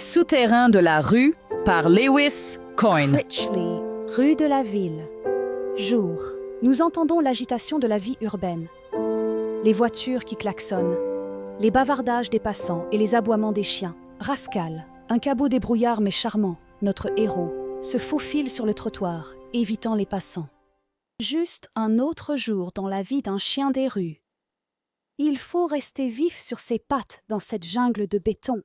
souterrains de la rue par Lewis Coyne. Critchley, rue de la ville. Jour. Nous entendons l'agitation de la vie urbaine. Les voitures qui klaxonnent, les bavardages des passants et les aboiements des chiens. Rascal, un cabot débrouillard mais charmant, notre héros, se faufile sur le trottoir, évitant les passants. Juste un autre jour dans la vie d'un chien des rues. Il faut rester vif sur ses pattes dans cette jungle de béton.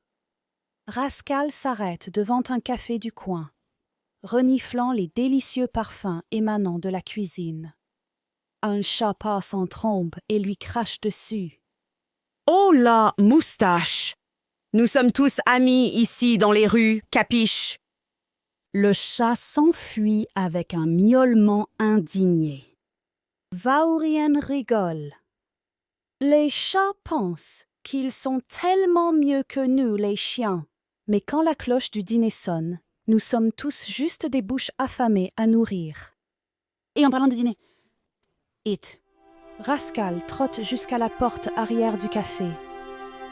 Rascal s'arrête devant un café du coin, reniflant les délicieux parfums émanant de la cuisine. Un chat passe en trombe et lui crache dessus. « Oh là, moustache! Nous sommes tous amis ici dans les rues, capiche ?» Le chat s'enfuit avec un miaulement indigné. Vaurien rigole. Les chats pensent qu'ils sont tellement mieux que nous, les chiens. Mais quand la cloche du dîner sonne, nous sommes tous juste des bouches affamées à nourrir. Et en parlant de dîner, It. Rascal trotte jusqu'à la porte arrière du café.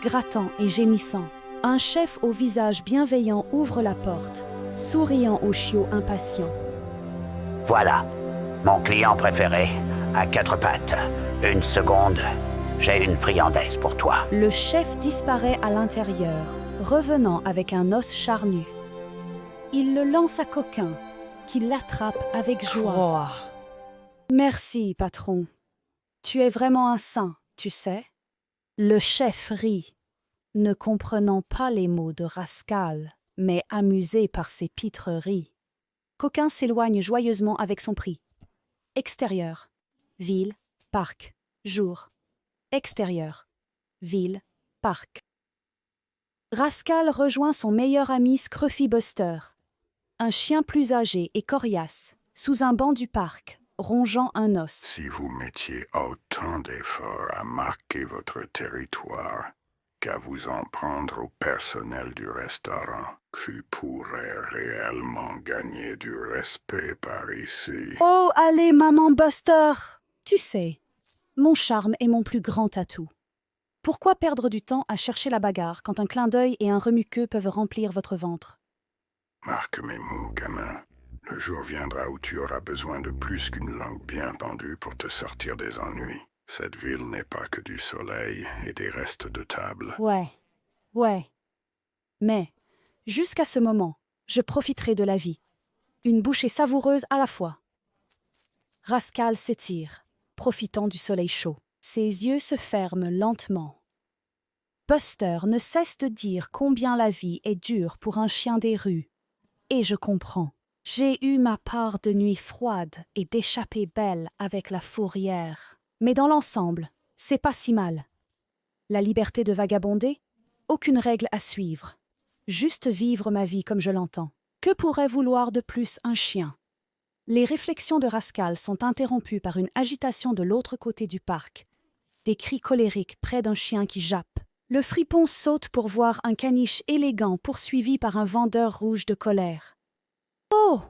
Grattant et gémissant, un chef au visage bienveillant ouvre la porte, souriant au chiot impatient. Voilà, mon client préféré, à quatre pattes. Une seconde, j'ai une friandaise pour toi. Le chef disparaît à l'intérieur, revenant avec un os charnu. Il le lance à Coquin, qui l'attrape avec joie. Merci, patron. Tu es vraiment un saint, tu sais. Le chef rit, ne comprenant pas les mots de Rascal, mais amusé par ses pitreries. Coquin s'éloigne joyeusement avec son prix. Extérieur, ville, parc, jour. Extérieur, ville, parc. Rascal rejoint son meilleur ami Scruffy Buster, un chien plus âgé et coriace, sous un banc du parc, rongeant un os. Si vous mettiez autant d'efforts à marquer votre territoire qu'à vous en prendre au personnel du restaurant, tu pourrais réellement gagner du respect par ici. Oh, allez, maman Buster! Tu sais, mon charme est mon plus grand atout. Pourquoi perdre du temps à chercher la bagarre quand un clin d'œil et un remue-queue peuvent remplir votre ventre? Marque mes mots, gamin. Le jour viendra où tu auras besoin de plus qu'une langue bien pendue pour te sortir des ennuis. Cette ville n'est pas que du soleil et des restes de table. Ouais. Mais, jusqu'à ce moment, je profiterai de la vie. Une bouchée savoureuse à la fois. Rascal s'étire, profitant du soleil chaud. Ses yeux se ferment lentement. Buster ne cesse de dire combien la vie est dure pour un chien des rues. Et je comprends. J'ai eu ma part de nuits froides et d'échappées belles avec la fourrière. Mais dans l'ensemble, c'est pas si mal. La liberté de vagabonder, aucune règle à suivre. Juste vivre ma vie comme je l'entends. Que pourrait vouloir de plus un chien? Les réflexions de Rascal sont interrompues par une agitation de l'autre côté du parc. Des cris colériques près d'un chien qui jappe. Le fripon saute pour voir un caniche élégant poursuivi par un vendeur rouge de colère. Oh!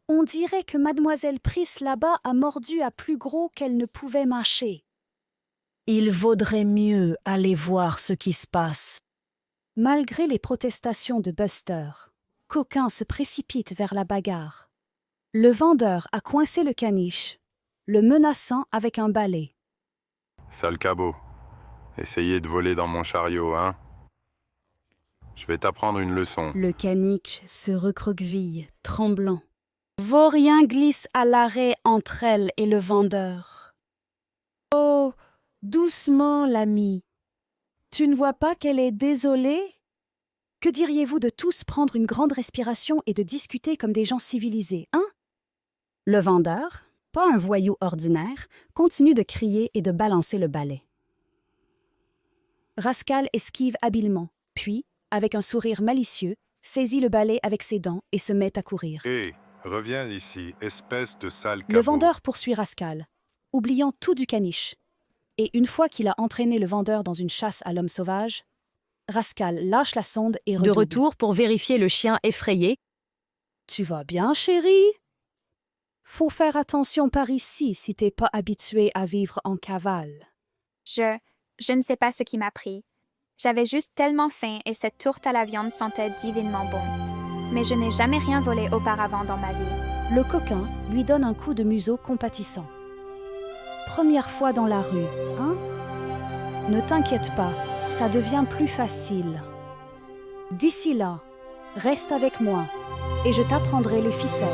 On dirait que mademoiselle Pris là-bas a mordu à plus gros qu'elle ne pouvait mâcher. Il vaudrait mieux aller voir ce qui se passe. Malgré les protestations de Buster, Coquin se précipite vers la bagarre. Le vendeur a coincé le caniche, le menaçant avec un balai. Sale cabot, essayez de voler dans mon chariot, hein? Je vais t'apprendre une leçon. Le caniche se recroqueville, tremblant. Vaurien glisse à l'arrêt entre elle et le vendeur. Oh, doucement, l'ami. Tu ne vois pas qu'elle est désolée? Que diriez-vous de tous prendre une grande respiration et de discuter comme des gens civilisés, hein? Le vendeur, pas un voyou ordinaire, continue de crier et de balancer le balai. Rascal esquive habilement, puis, avec un sourire malicieux, saisit le balai avec ses dents et se met à courir. Hé, reviens ici, espèce de sale cabot. Le vendeur poursuit Rascal, oubliant tout du caniche. Et une fois qu'il a entraîné le vendeur dans une chasse à l'homme sauvage, Rascal lâche la sonde et redouble. De retour pour vérifier le chien effrayé. « Tu vas bien, chérie? Faut faire attention par ici si t'es pas habitué à vivre en cavale. » Je ne sais pas ce qui m'a pris. J'avais juste tellement faim et cette tourte à la viande sentait divinement bon. Mais je n'ai jamais rien volé auparavant dans ma vie. Le coquin lui donne un coup de museau compatissant. Première fois dans la rue, hein? Ne t'inquiète pas, ça devient plus facile. D'ici là, reste avec moi et je t'apprendrai les ficelles.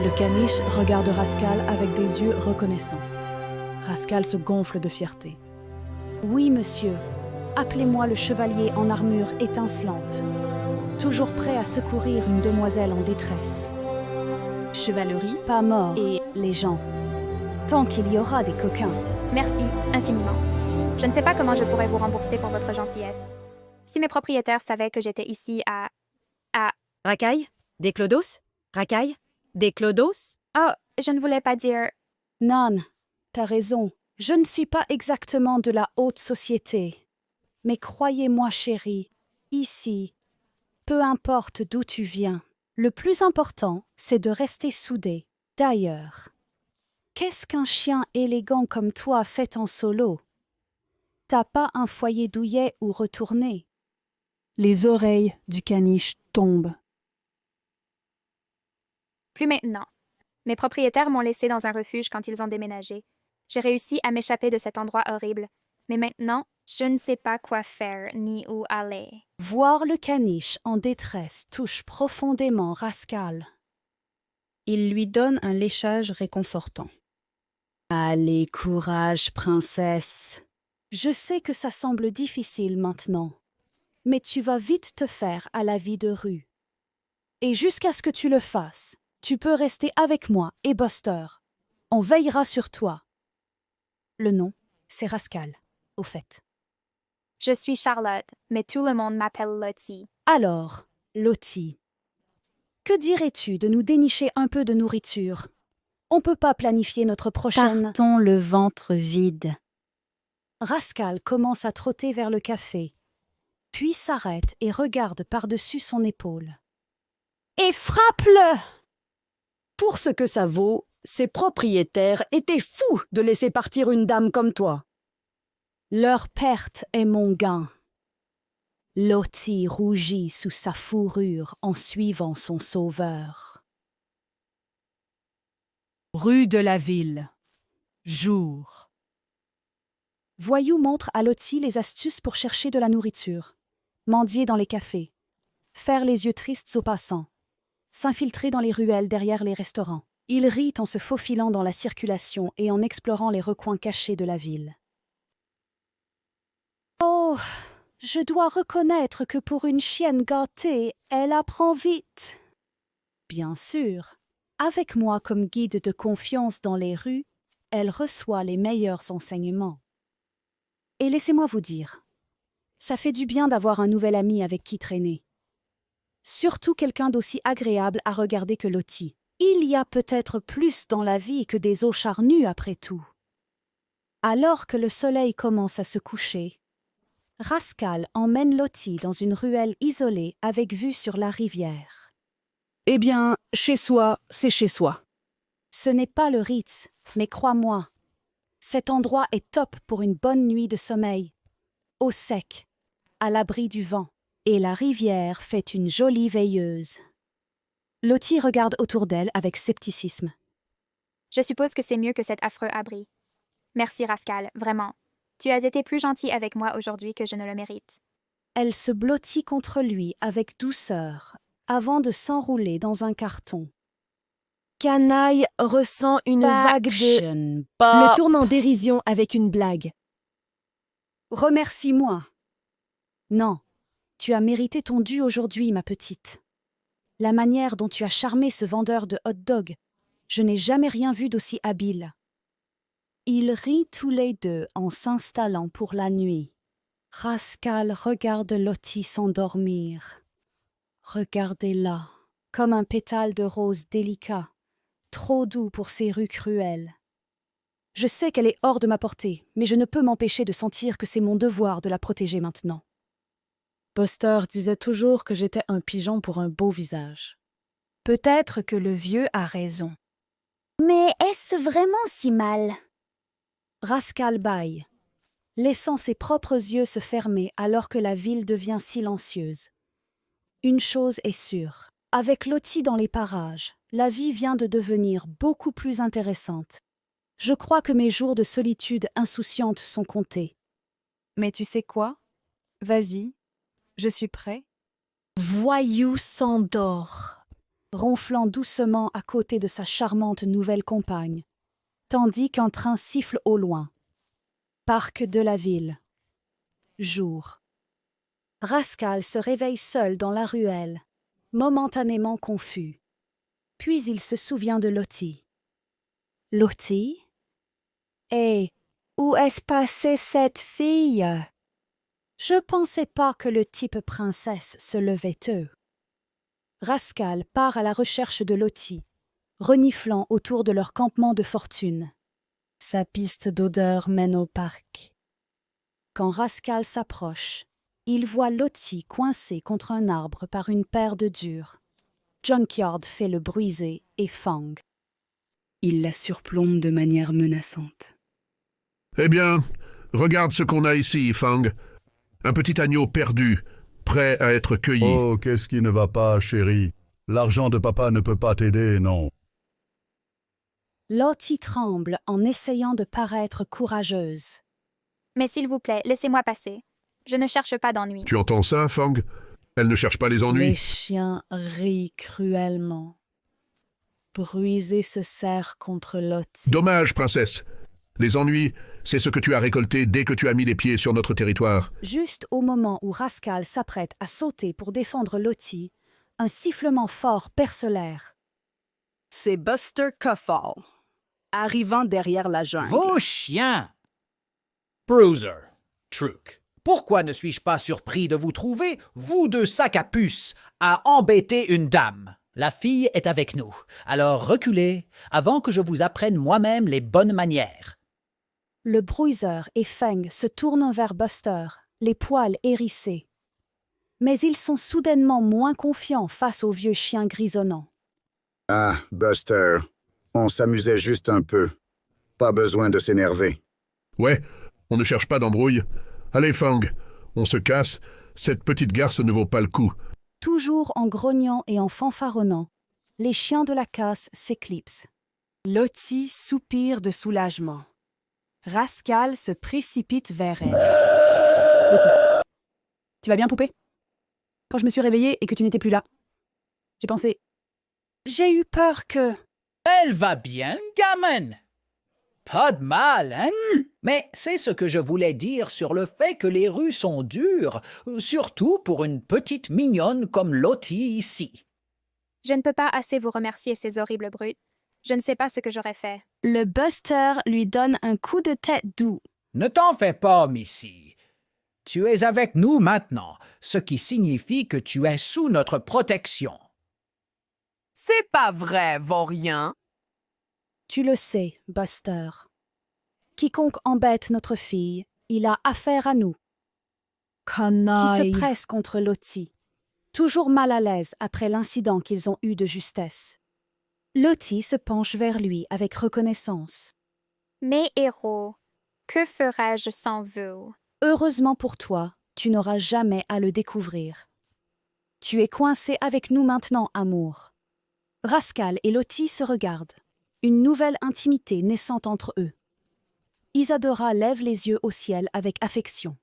Le caniche regarde Rascal avec des yeux reconnaissants. Rascal se gonfle de fierté. Oui, monsieur. Appelez-moi le chevalier en armure étincelante, toujours prêt à secourir une demoiselle en détresse. Chevalerie. Pas mort, et les gens. Tant qu'il y aura des coquins. Merci infiniment. Je ne sais pas comment je pourrais vous rembourser pour votre gentillesse. Si mes propriétaires savaient que j'étais ici à... Racaille? Des clodos? Racaille? Des clodos? Oh, je ne voulais pas dire... Nan, t'as raison. Je ne suis pas exactement de la haute société. Mais croyez-moi, chérie, ici, peu importe d'où tu viens, le plus important, c'est de rester soudés. D'ailleurs, qu'est-ce qu'un chien élégant comme toi fait en solo? T'as pas un foyer douillet où retourner? Les oreilles du caniche tombent. Plus maintenant. Mes propriétaires m'ont laissé dans un refuge quand ils ont déménagé. J'ai réussi à m'échapper de cet endroit horrible. Mais maintenant, je ne sais pas quoi faire ni où aller. Voir le caniche en détresse touche profondément Rascal. Il lui donne un léchage réconfortant. Allez, courage, princesse. Je sais que ça semble difficile maintenant, mais tu vas vite te faire à la vie de rue. Et jusqu'à ce que tu le fasses, tu peux rester avec moi et Buster. On veillera sur toi. Le nom, c'est Rascal, au fait. Je suis Charlotte, mais tout le monde m'appelle Lottie. Alors, Lottie, que dirais-tu de nous dénicher un peu de nourriture? On peut pas planifier notre prochaine... Partons le ventre vide. Rascal commence à trotter vers le café, puis s'arrête et regarde par-dessus son épaule. Et frappe-le! Pour ce que ça vaut, ses propriétaires étaient fous de laisser partir une dame comme toi. Leur perte est mon gain. Lottie rougit sous sa fourrure en suivant son sauveur. Rue de la ville. Jour. Voyou montre à Lottie les astuces pour chercher de la nourriture. Mendier dans les cafés. Faire les yeux tristes aux passants. S'infiltrer dans les ruelles derrière les restaurants. Il rit en se faufilant dans la circulation et en explorant les recoins cachés de la ville. Oh, je dois reconnaître que pour une chienne gâtée, elle apprend vite. Bien sûr, avec moi comme guide de confiance dans les rues, elle reçoit les meilleurs enseignements. Et laissez-moi vous dire, ça fait du bien d'avoir un nouvel ami avec qui traîner. Surtout quelqu'un d'aussi agréable à regarder que Lottie. Il y a peut-être plus dans la vie que des eaux charnues après tout. Alors que le soleil commence à se coucher, Rascal emmène Lottie dans une ruelle isolée avec vue sur la rivière. Eh bien, chez soi, c'est chez soi. Ce n'est pas le Ritz, mais crois-moi, cet endroit est top pour une bonne nuit de sommeil, au sec, à l'abri du vent, et la rivière fait une jolie veilleuse. Lottie regarde autour d'elle avec scepticisme. Je suppose que c'est mieux que cet affreux abri. Merci, Rascal, vraiment. Tu as été plus gentil avec moi aujourd'hui que je ne le mérite. Elle se blottit contre lui avec douceur, avant de s'enrouler dans un carton. Canaille ressent une vague de... Le tourne en dérision avec une blague. Remercie-moi. Non, tu as mérité ton dû aujourd'hui, ma petite. La manière dont tu as charmé ce vendeur de hot-dog, je n'ai jamais rien vu d'aussi habile. Ils rient tous les deux en s'installant pour la nuit. Rascal regarde Lottie s'endormir. Regardez-la, comme un pétale de rose délicat, trop doux pour ces rues cruelles. Je sais qu'elle est hors de ma portée, mais je ne peux m'empêcher de sentir que c'est mon devoir de la protéger maintenant. Buster disait toujours que j'étais un pigeon pour un beau visage. Peut-être que le vieux a raison. Mais est-ce vraiment si mal? Rascal bâille. laissant ses propres yeux se fermer alors que la ville devient silencieuse. Une chose est sûre, avec Lottie dans les parages, la vie vient de devenir beaucoup plus intéressante. Je crois que mes jours de solitude insouciante sont comptés. Mais tu sais quoi? Vas-y, je suis prêt. Voyou s'endort, ronflant doucement à côté de sa charmante nouvelle compagne, tandis qu'un train siffle au loin. Parc de la ville. Jour. Rascal se réveille seul dans la ruelle, momentanément confus. Puis il se souvient de Lottie. Lottie? Et où est-ce passée cette fille? Je pensais pas que le type princesse se levait tôt. Rascal part à la recherche de Lottie, reniflant autour de leur campement de fortune. Sa piste d'odeur mène au parc. Quand Rascal s'approche, il voit Lottie coincée contre un arbre par une paire de durs. Junkyard fait le bruiser et Fang. Il la surplombe de manière menaçante. Eh bien, regarde ce qu'on a ici, Fang. Un petit agneau perdu, prêt à être cueilli. Oh, qu'est-ce qui ne va pas, chérie? L'argent de papa ne peut pas t'aider, non. Lottie tremble en essayant de paraître courageuse. Mais s'il vous plaît, laissez-moi passer. Je ne cherche pas d'ennui. Tu entends ça, Fang? Elle ne cherche pas les ennuis. Les chiens rient cruellement. Bruiser se serre contre Lottie. Dommage, princesse. Les ennuis, c'est ce que tu as récolté dès que tu as mis les pieds sur notre territoire. Juste au moment où Rascal s'apprête à sauter pour défendre Lottie, un sifflement fort perce l'air. C'est Buster Cuffall, arrivant derrière la jungle. Vos chiens! Bruiser, Truc, pourquoi ne suis-je pas surpris de vous trouver, vous deux sacs à puce, à embêter une dame? La fille est avec nous, alors reculez avant que je vous apprenne moi-même les bonnes manières. Le Bruiser et Fang se tournent vers Buster, les poils hérissés. Mais ils sont soudainement moins confiants face au vieux chien grisonnant. Ah, Buster, on s'amusait juste un peu. Pas besoin de s'énerver. Ouais, on ne cherche pas d'embrouille. Allez, Fang, on se casse. Cette petite garce ne vaut pas le coup. Toujours en grognant et en fanfaronnant, les chiens de la casse s'éclipsent. Lottie soupire de soulagement. Rascal se précipite vers elle. Lottie, tu vas bien, poupée? Quand je me suis réveillée et que tu n'étais plus là, j'ai pensé... J'ai eu peur que... Elle va bien, gamine. Pas de mal, hein? Mais c'est ce que je voulais dire sur le fait que les rues sont dures, surtout pour une petite mignonne comme Lottie ici. Je ne peux pas assez vous remercier, ces horribles brutes. Je ne sais pas ce que j'aurais fait. Le Buster lui donne un coup de tête doux. Ne t'en fais pas, Missy. Tu es avec nous maintenant, ce qui signifie que tu es sous notre protection. C'est pas vrai, Vaurien. Tu le sais, Buster. Quiconque embête notre fille, il a affaire à nous. Canaille. Qui se presse contre Lottie, toujours mal à l'aise après l'incident qu'ils ont eu de justesse. Lottie se penche vers lui avec reconnaissance. Mes héros, que ferais-je sans vous? Heureusement pour toi, tu n'auras jamais à le découvrir. Tu es coincé avec nous maintenant, amour. Rascal et Lottie se regardent, une nouvelle intimité naissant entre eux. Isadora lève les yeux au ciel avec affection.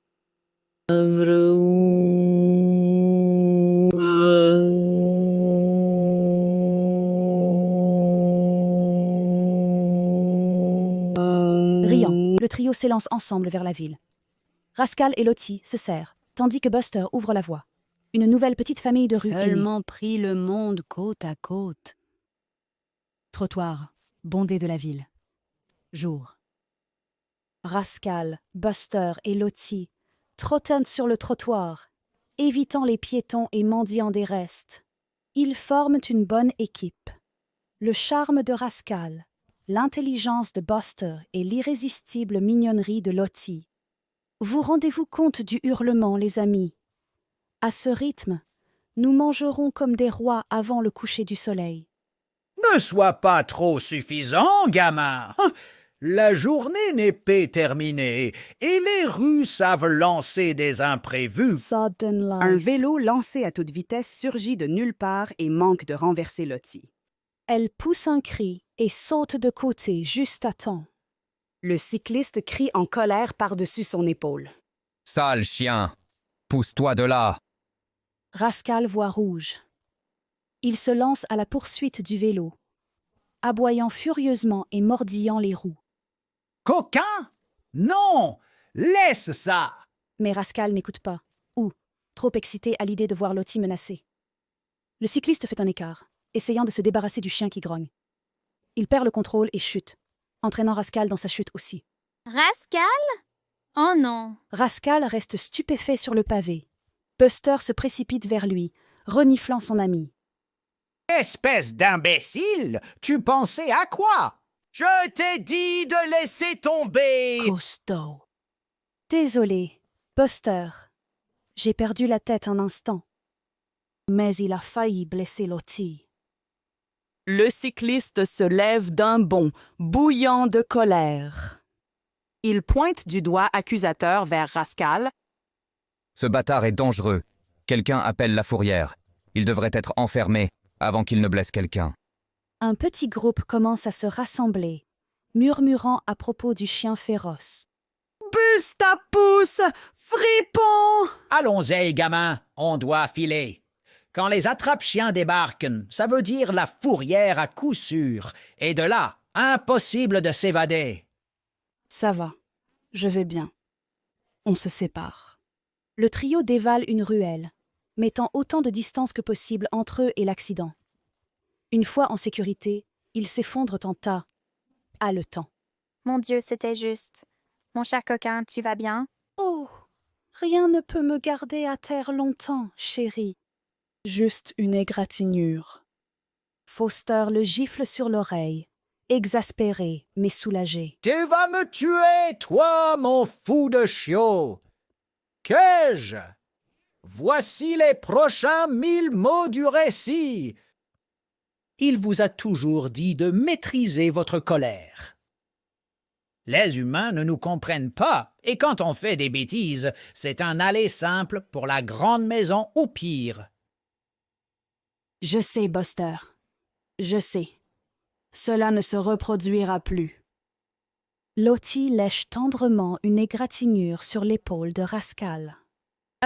Riant, le trio s'élance ensemble vers la ville. Rascal et Lottie se serrent, tandis que Buster ouvre la voie. Une nouvelle petite famille de rues. Seulement pris le monde côte à côte. Trottoir, bondé de la ville. Jour. Rascal, Buster et Lottie trottinent sur le trottoir, évitant les piétons et mendiant des restes. Ils forment une bonne équipe. Le charme de Rascal, l'intelligence de Buster et l'irrésistible mignonnerie de Lottie. Vous rendez-vous compte du hurlement, les amis? À ce rythme, nous mangerons comme des rois avant le coucher du soleil. Ne sois pas trop suffisant, gamin. La journée n'est pas terminée et les rues savent lancer des imprévus. Un vélo lancé à toute vitesse surgit de nulle part et manque de renverser Lottie. Elle pousse un cri et saute de côté juste à temps. Le cycliste crie en colère par-dessus son épaule. « Sale chien! Pousse-toi de là! » Rascal voit rouge. Il se lance à la poursuite du vélo, aboyant furieusement et mordillant les roues. Coquin? Non! Laisse ça! Mais Rascal n'écoute pas, ou, trop excité à l'idée de voir Lottie menacée. Le cycliste fait un écart, essayant de se débarrasser du chien qui grogne. Il perd le contrôle et chute, entraînant Rascal dans sa chute aussi. Rascal? Oh non! Rascal reste stupéfait sur le pavé. Buster se précipite vers lui, reniflant son ami. Espèce d'imbécile! Tu pensais à quoi? Je t'ai dit de laisser tomber! Costaud. Désolé, Buster. J'ai perdu la tête un instant. Mais il a failli blesser Lottie. Le cycliste se lève d'un bond, bouillant de colère. Il pointe du doigt accusateur vers Rascal. « Ce bâtard est dangereux. Quelqu'un appelle la fourrière. Il devrait être enfermé avant qu'il ne blesse quelqu'un. » Un petit groupe commence à se rassembler, murmurant à propos du chien féroce. « Buse ta pousse, fripon! » Allons-y, gamin, on doit filer. Quand les attrape-chiens débarquent, ça veut dire la fourrière à coup sûr, et de là, impossible de s'évader. Ça va, je vais bien. On se sépare. Le trio dévale une ruelle, mettant autant de distance que possible entre eux et l'accident. Une fois en sécurité, ils s'effondrent en tas, haletants. Mon Dieu, c'était juste. Mon cher coquin, tu vas bien? Oh, rien ne peut me garder à terre longtemps, chérie. Juste une égratignure. Foster le gifle sur l'oreille, exaspéré mais soulagé. Tu vas me tuer, toi, mon fou de chiot! Qu'ai-je? Voici les prochains 1000 mots du récit. Il vous a toujours dit de maîtriser votre colère. Les humains ne nous comprennent pas, et quand on fait des bêtises, c'est un aller simple pour la grande maison ou pire. Je sais, Buster. Je sais. Cela ne se reproduira plus. Lottie lèche tendrement une égratignure sur l'épaule de Rascal.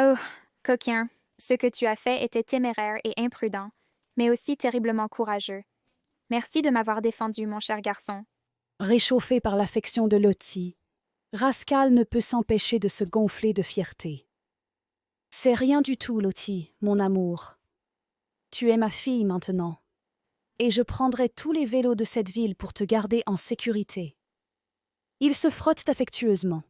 Oh, coquin, ce que tu as fait était téméraire et imprudent, mais aussi terriblement courageux. Merci de m'avoir défendu, mon cher garçon. Réchauffé par l'affection de Lottie, Rascal ne peut s'empêcher de se gonfler de fierté. C'est rien du tout, Lottie, mon amour. Tu es ma fille maintenant, et je prendrai tous les vélos de cette ville pour te garder en sécurité. Ils se frottent affectueusement.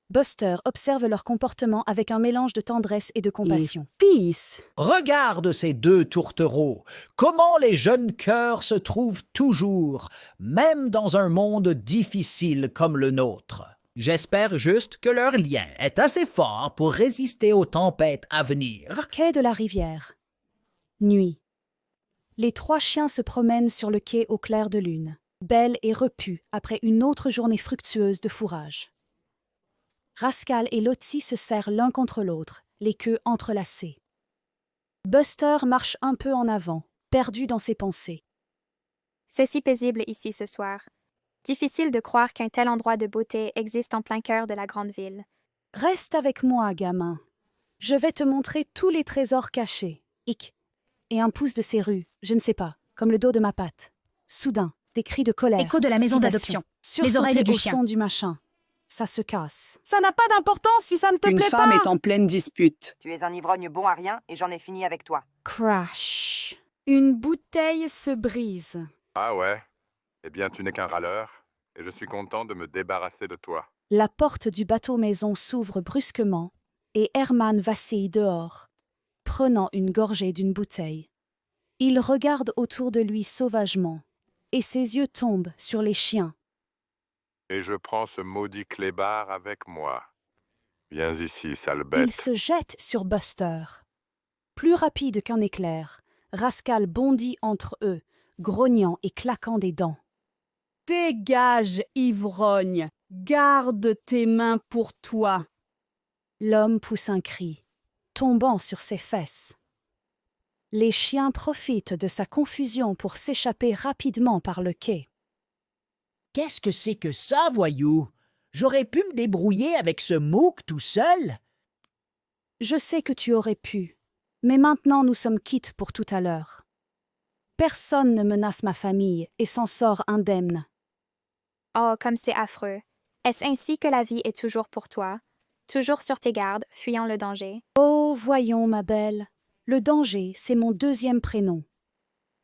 Buster observe leur comportement avec un mélange de tendresse et de compassion. Peace! Regarde ces deux tourtereaux. Comment les jeunes cœurs se trouvent toujours, même dans un monde difficile comme le nôtre. J'espère juste que leur lien est assez fort pour résister aux tempêtes à venir. Quai de la rivière. Nuit. Les trois chiens se promènent sur le quai au clair de lune, belles et repues après une autre journée fructueuse de fourrage. Rascal et Lottie se serrent l'un contre l'autre, les queues entrelacées. Buster marche un peu en avant, perdu dans ses pensées. C'est si paisible ici ce soir. Difficile de croire qu'un tel endroit de beauté existe en plein cœur de la grande ville. Reste avec moi, gamin. Je vais te montrer tous les trésors cachés. Hic. Et un pouce de ces rues, je ne sais pas, comme le dos de ma patte. Soudain, des cris de colère. Écho de la maison citation. d'adoption. Les oreilles du au chien. son du machin. Ça se casse. Ça n'a pas d'importance si ça ne te plaît pas. Une femme est en pleine dispute. Tu es un ivrogne bon à rien et j'en ai fini avec toi. Crash. Une bouteille se brise. Ah ouais? Eh bien, tu n'es qu'un râleur, et je suis content de me débarrasser de toi. La porte du bateau-maison s'ouvre brusquement, et Herman vacille dehors, prenant une gorgée d'une bouteille. Il regarde autour de lui sauvagement, et ses yeux tombent sur les chiens. Et je prends ce maudit clébard avec moi. Viens ici, sale bête. Il se jette sur Buster. Plus rapide qu'un éclair, Rascal bondit entre eux, grognant et claquant des dents. Dégage, ivrogne. Garde tes mains pour toi. L'homme pousse un cri, tombant sur ses fesses. Les chiens profitent de sa confusion pour s'échapper rapidement par le quai. Qu'est-ce que c'est que ça, voyou? J'aurais pu me débrouiller avec ce mouk tout seul. Je sais que tu aurais pu, mais maintenant nous sommes quittes pour tout à l'heure. Personne ne menace ma famille et s'en sort indemne. Oh, comme c'est affreux. Est-ce ainsi que la vie est toujours pour toi? Toujours sur tes gardes, fuyant le danger? Oh, voyons, ma belle. Le danger, c'est mon deuxième prénom.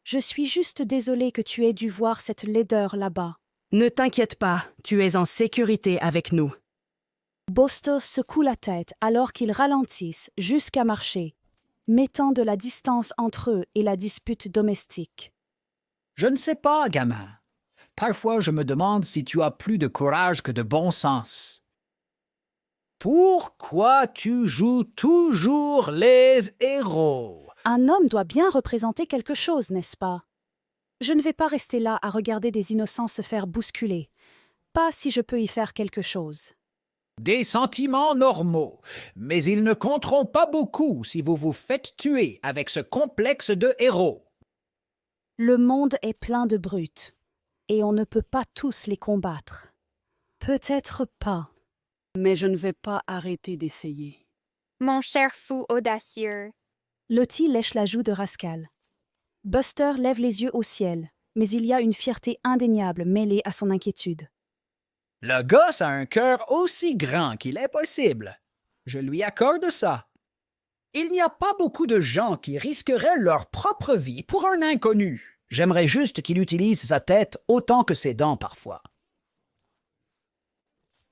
Je suis juste désolée que tu aies dû voir cette laideur là-bas. Ne t'inquiète pas, tu es en sécurité avec nous. Buster secoue la tête alors qu'ils ralentissent jusqu'à marcher, mettant de la distance entre eux et la dispute domestique. Je ne sais pas, gamin. Parfois, je me demande si tu as plus de courage que de bon sens. Pourquoi tu joues toujours les héros? Un homme doit bien représenter quelque chose, n'est-ce pas? Je ne vais pas rester là à regarder des innocents se faire bousculer. Pas si je peux y faire quelque chose. Des sentiments normaux, mais ils ne compteront pas beaucoup si vous vous faites tuer avec ce complexe de héros. Le monde est plein de brutes, et on ne peut pas tous les combattre. Peut-être pas. Mais je ne vais pas arrêter d'essayer. Mon cher fou audacieux. Lottie lèche la joue de Rascal. Buster lève les yeux au ciel, mais il y a une fierté indéniable mêlée à son inquiétude. Le gosse a un cœur aussi grand qu'il est possible. Je lui accorde ça. Il n'y a pas beaucoup de gens qui risqueraient leur propre vie pour un inconnu. J'aimerais juste qu'il utilise sa tête autant que ses dents parfois.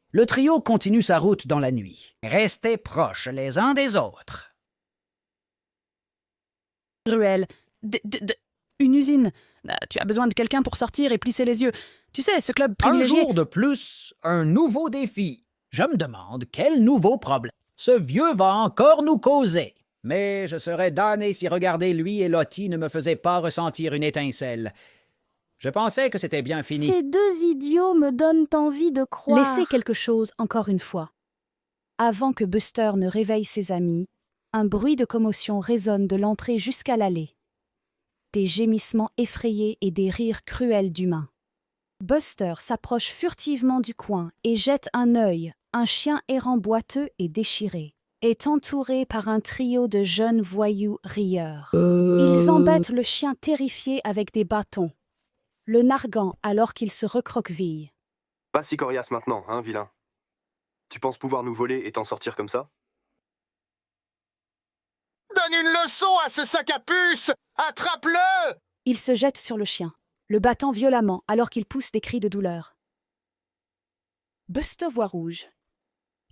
Le trio continue sa route dans la nuit. Restez proches les uns des autres. Ruelle. Une usine. Tu as besoin de quelqu'un pour sortir et plisser les yeux. Tu sais, ce club privilégié... Un jour de plus, un nouveau défi. Je me demande quel nouveau problème ce vieux va encore nous causer. Mais je serais damné si regarder lui et Lottie ne me faisait pas ressentir une étincelle. Je pensais que c'était bien fini. Ces deux idiots me donnent envie de croire. Laissez quelque chose encore une fois. Avant que Buster ne réveille ses amis, un bruit de commotion résonne de l'entrée jusqu'à l'allée. Des gémissements effrayés et des rires cruels d'humains. Buster s'approche furtivement du coin et jette un œil. Un chien errant boiteux et déchiré est entouré par un trio de jeunes voyous rieurs. Ils embêtent le chien terrifié avec des bâtons, le narguant alors qu'il se recroqueville. Pas si coriace maintenant, hein, vilain. Tu penses pouvoir nous voler et t'en sortir comme ça? Donne une leçon à ce sac à puce! Attrape-le! Il se jette sur le chien, le battant violemment alors qu'il pousse des cris de douleur. Buster voit rouge.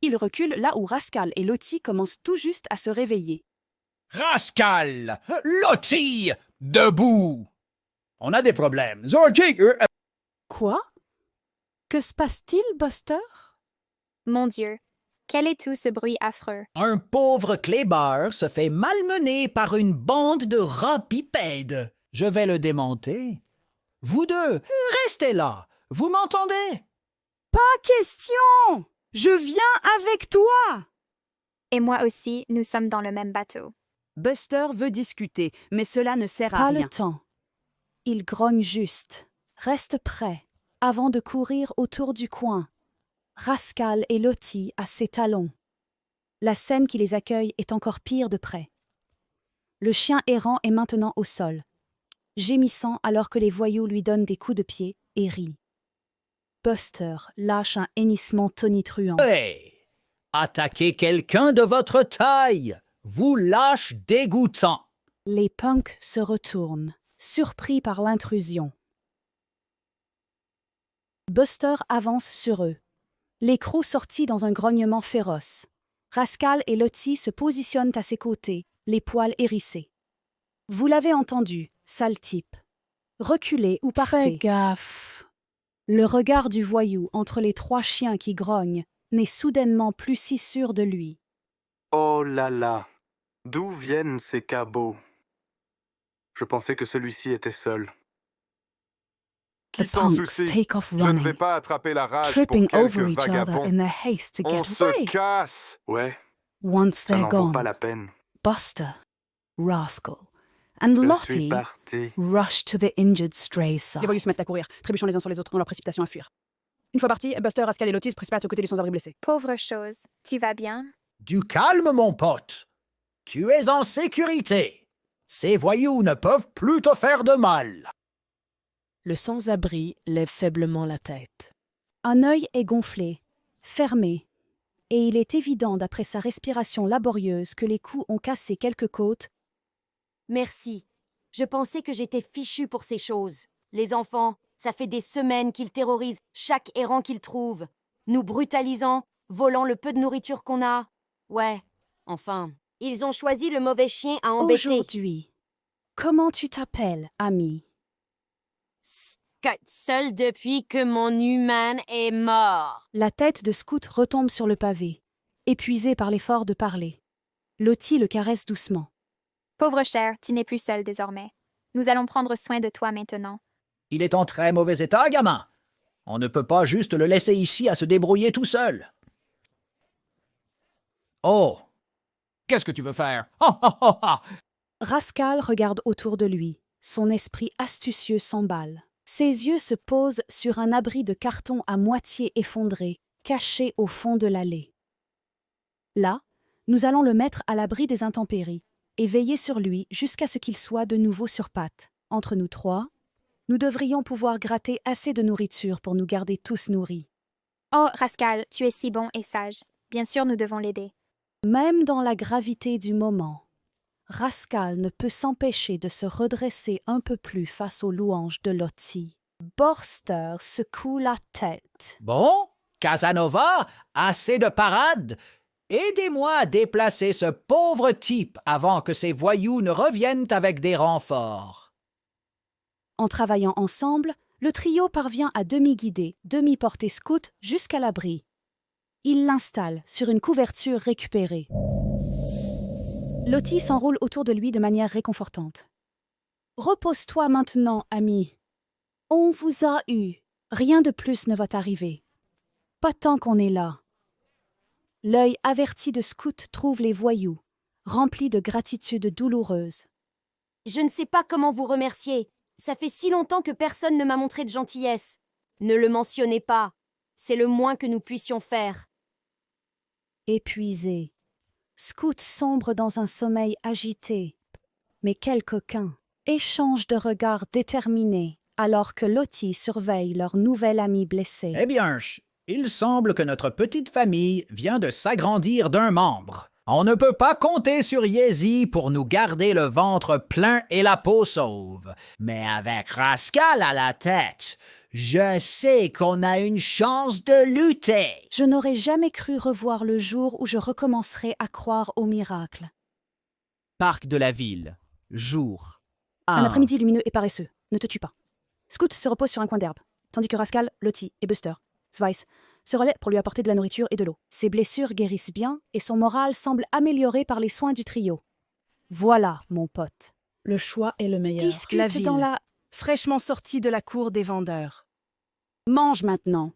Il recule là où Rascal et Lottie commencent tout juste à se réveiller. Rascal! Lottie! Debout! On a des problèmes. Zorgi! Quoi? Que se passe-t-il, Buster? Mon Dieu, quel est tout ce bruit affreux? Un pauvre clébard se fait malmener par une bande de rats pipèdes. Je vais le démonter. Vous deux, restez là. Vous m'entendez? Pas question! Je viens avec toi! Et moi aussi, nous sommes dans le même bateau. Buster veut discuter, mais cela ne sert à Pas rien. le temps. Il grogne juste, reste prêt, avant de courir autour du coin. Rascal et Lottie à ses talons. La scène qui les accueille est encore pire de près. Le chien errant est maintenant au sol, gémissant alors que les voyous lui donnent des coups de pied et rit. Buster lâche un hennissement tonitruant. Hey! Attaquez quelqu'un de votre taille! Vous lâche dégoûtant! Les punks se retournent, surpris par l'intrusion. Buster avance sur eux, les crocs sortis dans un grognement féroce. Rascal et Lottie se positionnent à ses côtés, les poils hérissés. Vous l'avez entendu, sale type. Reculez ou partez. Fais gaffe. Le regard du voyou entre les trois chiens qui grognent n'est soudainement plus si sûr de lui. Oh là là! D'où viennent ces cabots? Je pensais que celui-ci était seul. Qui The s'en punks soucie? take off Je ne running, vais pas attraper la rage tripping pour quelques over each other vagabonds. in their haste to On get se away. casse. Ouais, Once ça they're n'en vaut gone, pas la peine. Buster, Rascal, and Je suis Lottie parti. rush to the injured stray's side. Les voyous se mettent à courir, trébuchant les uns sur les autres dans leur précipitation à fuir. Une fois partis, Buster, Rascal et Lottie se précipitent aux côtés du sans-abri blessé. Pauvre chose, tu vas bien? Du calme, mon pote. Tu es en sécurité. Ces voyous ne peuvent plus te faire de mal. Le sans-abri lève faiblement la tête. Un œil est gonflé, fermé, et il est évident d'après sa respiration laborieuse que les coups ont cassé quelques côtes. Merci. Je pensais que j'étais fichu pour ces choses. Les enfants, ça fait des semaines qu'ils terrorisent chaque errant qu'ils trouvent, nous brutalisant, volant le peu de nourriture qu'on a. Ouais, enfin, ils ont choisi le mauvais chien à embêter. Aujourd'hui, comment tu t'appelles, ami? Seul depuis que mon humain est mort. La tête de Scout retombe sur le pavé, épuisé par l'effort de parler. Lottie le caresse doucement. Pauvre cher, tu n'es plus seul désormais. Nous allons prendre soin de toi maintenant. Il est en très mauvais état, gamin. On ne peut pas juste le laisser ici à se débrouiller tout seul. Oh! Qu'est-ce que tu veux faire? Oh, oh, oh, oh. Rascal regarde autour de lui. Son esprit astucieux s'emballe. Ses yeux se posent sur un abri de carton à moitié effondré, caché au fond de l'allée. Là, nous allons le mettre à l'abri des intempéries et veiller sur lui jusqu'à ce qu'il soit de nouveau sur pattes. Entre nous trois, nous devrions pouvoir gratter assez de nourriture pour nous garder tous nourris. Oh, Rascal, tu es si bon et sage. Bien sûr, nous devons l'aider. Même dans la gravité du moment, Rascal ne peut s'empêcher de se redresser un peu plus face aux louanges de Lottie. Buster secoue la tête. Bon, Casanova, assez de parade. Aidez-moi à déplacer ce pauvre type avant que ces voyous ne reviennent avec des renforts. En travaillant ensemble, le trio parvient à demi-guider, demi-porter Scout jusqu'à l'abri. Il l'installe sur une couverture récupérée. Lottie s'enroule autour de lui de manière réconfortante. « Repose-toi maintenant, ami. On vous a eu. Rien de plus ne va t'arriver. Pas tant qu'on est là. » L'œil averti de Scout trouve les voyous, remplis de gratitude douloureuse. « Je ne sais pas comment vous remercier. Ça fait si longtemps que personne ne m'a montré de gentillesse. Ne le mentionnez pas. C'est le moins que nous puissions faire. » Épuisé, Scout sombre dans un sommeil agité. Mais quel coquin! Échange de regards déterminés alors que Lottie surveille leur nouvel ami blessé. Eh bien, il semble que notre petite famille vient de s'agrandir d'un membre. On ne peut pas compter sur Yezi pour nous garder le ventre plein et la peau sauve. Mais avec Rascal à la tête, je sais qu'on a une chance de lutter. Je n'aurais jamais cru revoir le jour où je recommencerai à croire au miracle. Parc de la ville. Jour. Un après-midi lumineux et paresseux. Ne te tue pas. Scout se repose sur un coin d'herbe, tandis que Rascal, Lottie et Buster, Svice, se relaient pour lui apporter de la nourriture et de l'eau. Ses blessures guérissent bien et son moral semble amélioré par les soins du trio. Voilà, mon pote. Le choix est le meilleur. Discute la ville, dans la... fraîchement sortie de la cour des vendeurs. Mange maintenant.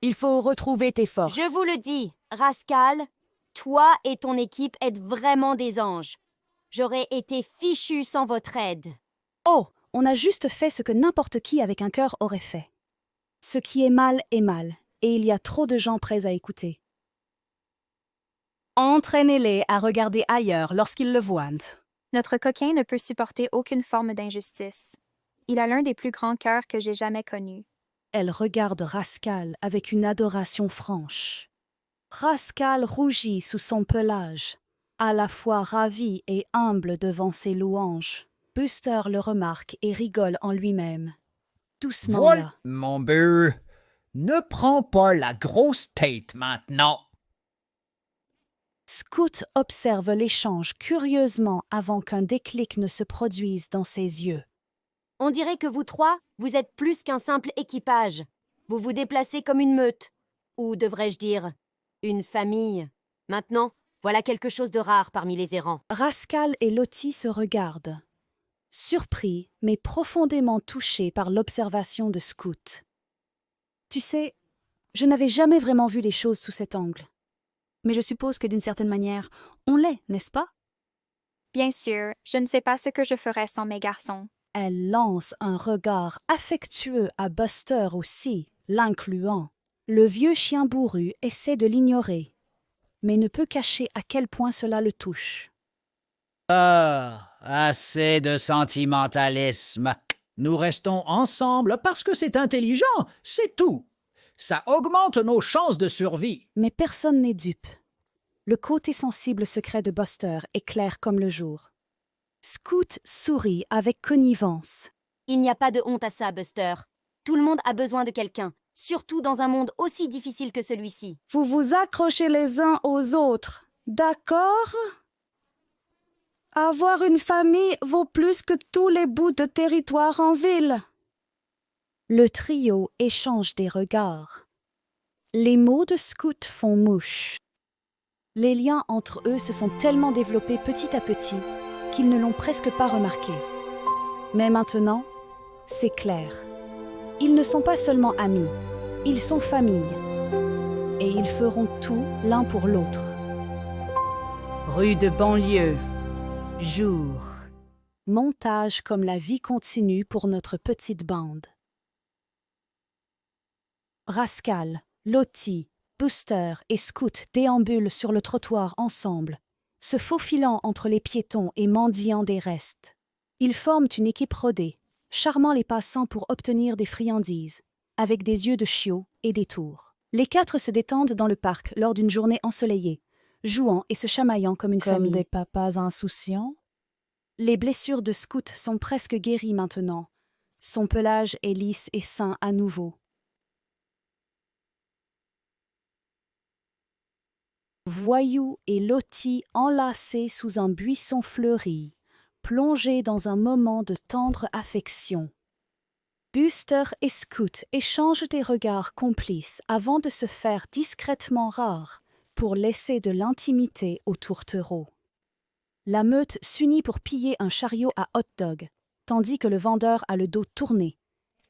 Il faut retrouver tes forces. Je vous le dis, Rascal, toi et ton équipe êtes vraiment des anges. J'aurais été fichu sans votre aide. Oh, on a juste fait ce que n'importe qui avec un cœur aurait fait. Ce qui est mal, et il y a trop de gens prêts à écouter. Entraînez-les à regarder ailleurs lorsqu'ils le voient. Notre coquin ne peut supporter aucune forme d'injustice. Il a l'un des plus grands cœurs que j'ai jamais connus. Elle regarde Rascal avec une adoration franche. Rascal rougit sous son pelage, à la fois ravi et humble devant ses louanges. Buster le remarque et rigole en lui-même. Doucement Voilà, là. mon beau. Ne prends pas la grosse tête maintenant. Scout observe l'échange curieusement avant qu'un déclic ne se produise dans ses yeux. On dirait que vous trois, vous êtes plus qu'un simple équipage. Vous vous déplacez comme une meute. Ou devrais-je dire, une famille. Maintenant, voilà quelque chose de rare parmi les errants. Rascal et Lottie se regardent. surpris mais profondément touché par l'observation de Scout. Tu sais, je n'avais jamais vraiment vu les choses sous cet angle. Mais je suppose que d'une certaine manière, on l'est, n'est-ce pas? Bien sûr, je ne sais pas ce que je ferais sans mes garçons. Elle lance un regard affectueux à Buster aussi, l'incluant. Le vieux chien bourru essaie de l'ignorer, mais ne peut cacher à quel point cela le touche. Ah, assez de sentimentalisme. Nous restons ensemble parce que c'est intelligent, c'est tout. Ça augmente nos chances de survie. Mais personne n'est dupe. Le côté sensible secret de Buster est clair comme le jour. Scout sourit avec connivence. Il n'y a pas de honte à ça, Buster. Tout le monde a besoin de quelqu'un, surtout dans un monde aussi difficile que celui-ci. Vous vous accrochez les uns aux autres, d'accord? Avoir une famille vaut plus que tous les bouts de territoire en ville. Le trio échange des regards. Les mots de Scout font mouche. Les liens entre eux se sont tellement développés petit à petit qu'ils ne l'ont presque pas remarqué. Mais maintenant, c'est clair. Ils ne sont pas seulement amis, ils sont famille. Et ils feront tout l'un pour l'autre. Rue de banlieue. Jour. Montage comme la vie continue pour notre petite bande. Rascal, Lottie, Buster et Scout déambulent sur le trottoir ensemble, se faufilant entre les piétons et mendiant des restes. Ils forment une équipe rodée, charmant les passants pour obtenir des friandises, avec des yeux de chiots et des tours. Les quatre se détendent dans le parc lors d'une journée ensoleillée, jouant et se chamaillant comme une famille. Comme des papas insouciants? Les blessures de Scout sont presque guéries maintenant. Son pelage est lisse et sain à nouveau. Voyou et Lottie enlacés sous un buisson fleuri, plongés dans un moment de tendre affection. Buster et Scout échangent des regards complices avant de se faire discrètement rares pour laisser de l'intimité aux tourtereaux. La meute s'unit pour piller un chariot à hot dog, tandis que le vendeur a le dos tourné,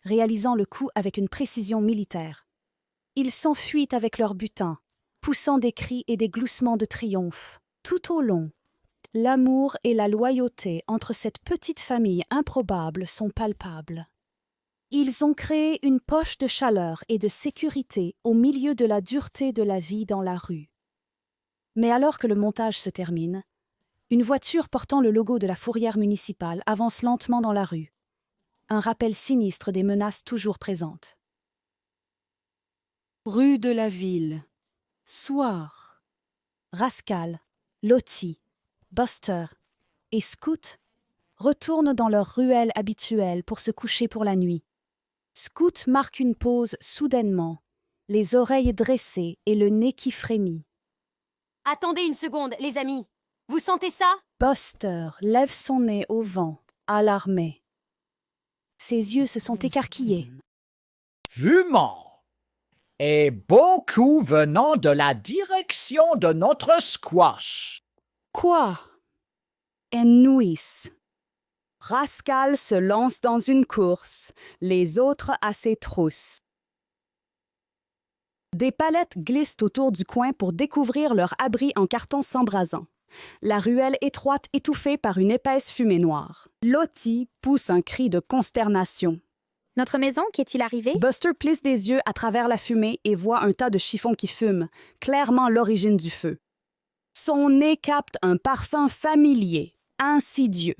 réalisant le coup avec une précision militaire. Ils s'enfuient avec leur butin, poussant des cris et des gloussements de triomphe. Tout au long, l'amour et la loyauté entre cette petite famille improbable sont palpables. Ils ont créé une poche de chaleur et de sécurité au milieu de la dureté de la vie dans la rue. Mais alors que le montage se termine, une voiture portant le logo de la fourrière municipale avance lentement dans la rue. Un rappel sinistre des menaces toujours présentes. Rue de la ville. Soir. Rascal, Lottie, Buster et Scout retournent dans leur ruelle habituelle pour se coucher pour la nuit. Scout marque une pause soudainement, les oreilles dressées et le nez qui frémit. Attendez une seconde, les amis. Vous sentez ça? Buster lève son nez au vent, alarmé. Ses yeux se sont écarquillés. Fumant. Et beaucoup venant de la direction de notre squash. Quoi? Ennouis. Rascal se lance dans une course, les autres à ses trousses. Des palettes glissent autour du coin pour découvrir leur abri en carton s'embrasant. La ruelle étroite étouffée par une épaisse fumée noire. Lottie pousse un cri de consternation. Notre maison, qu'est-il arrivé? Buster plisse des yeux à travers la fumée et voit un tas de chiffons qui fument, clairement l'origine du feu. Son nez capte un parfum familier, insidieux.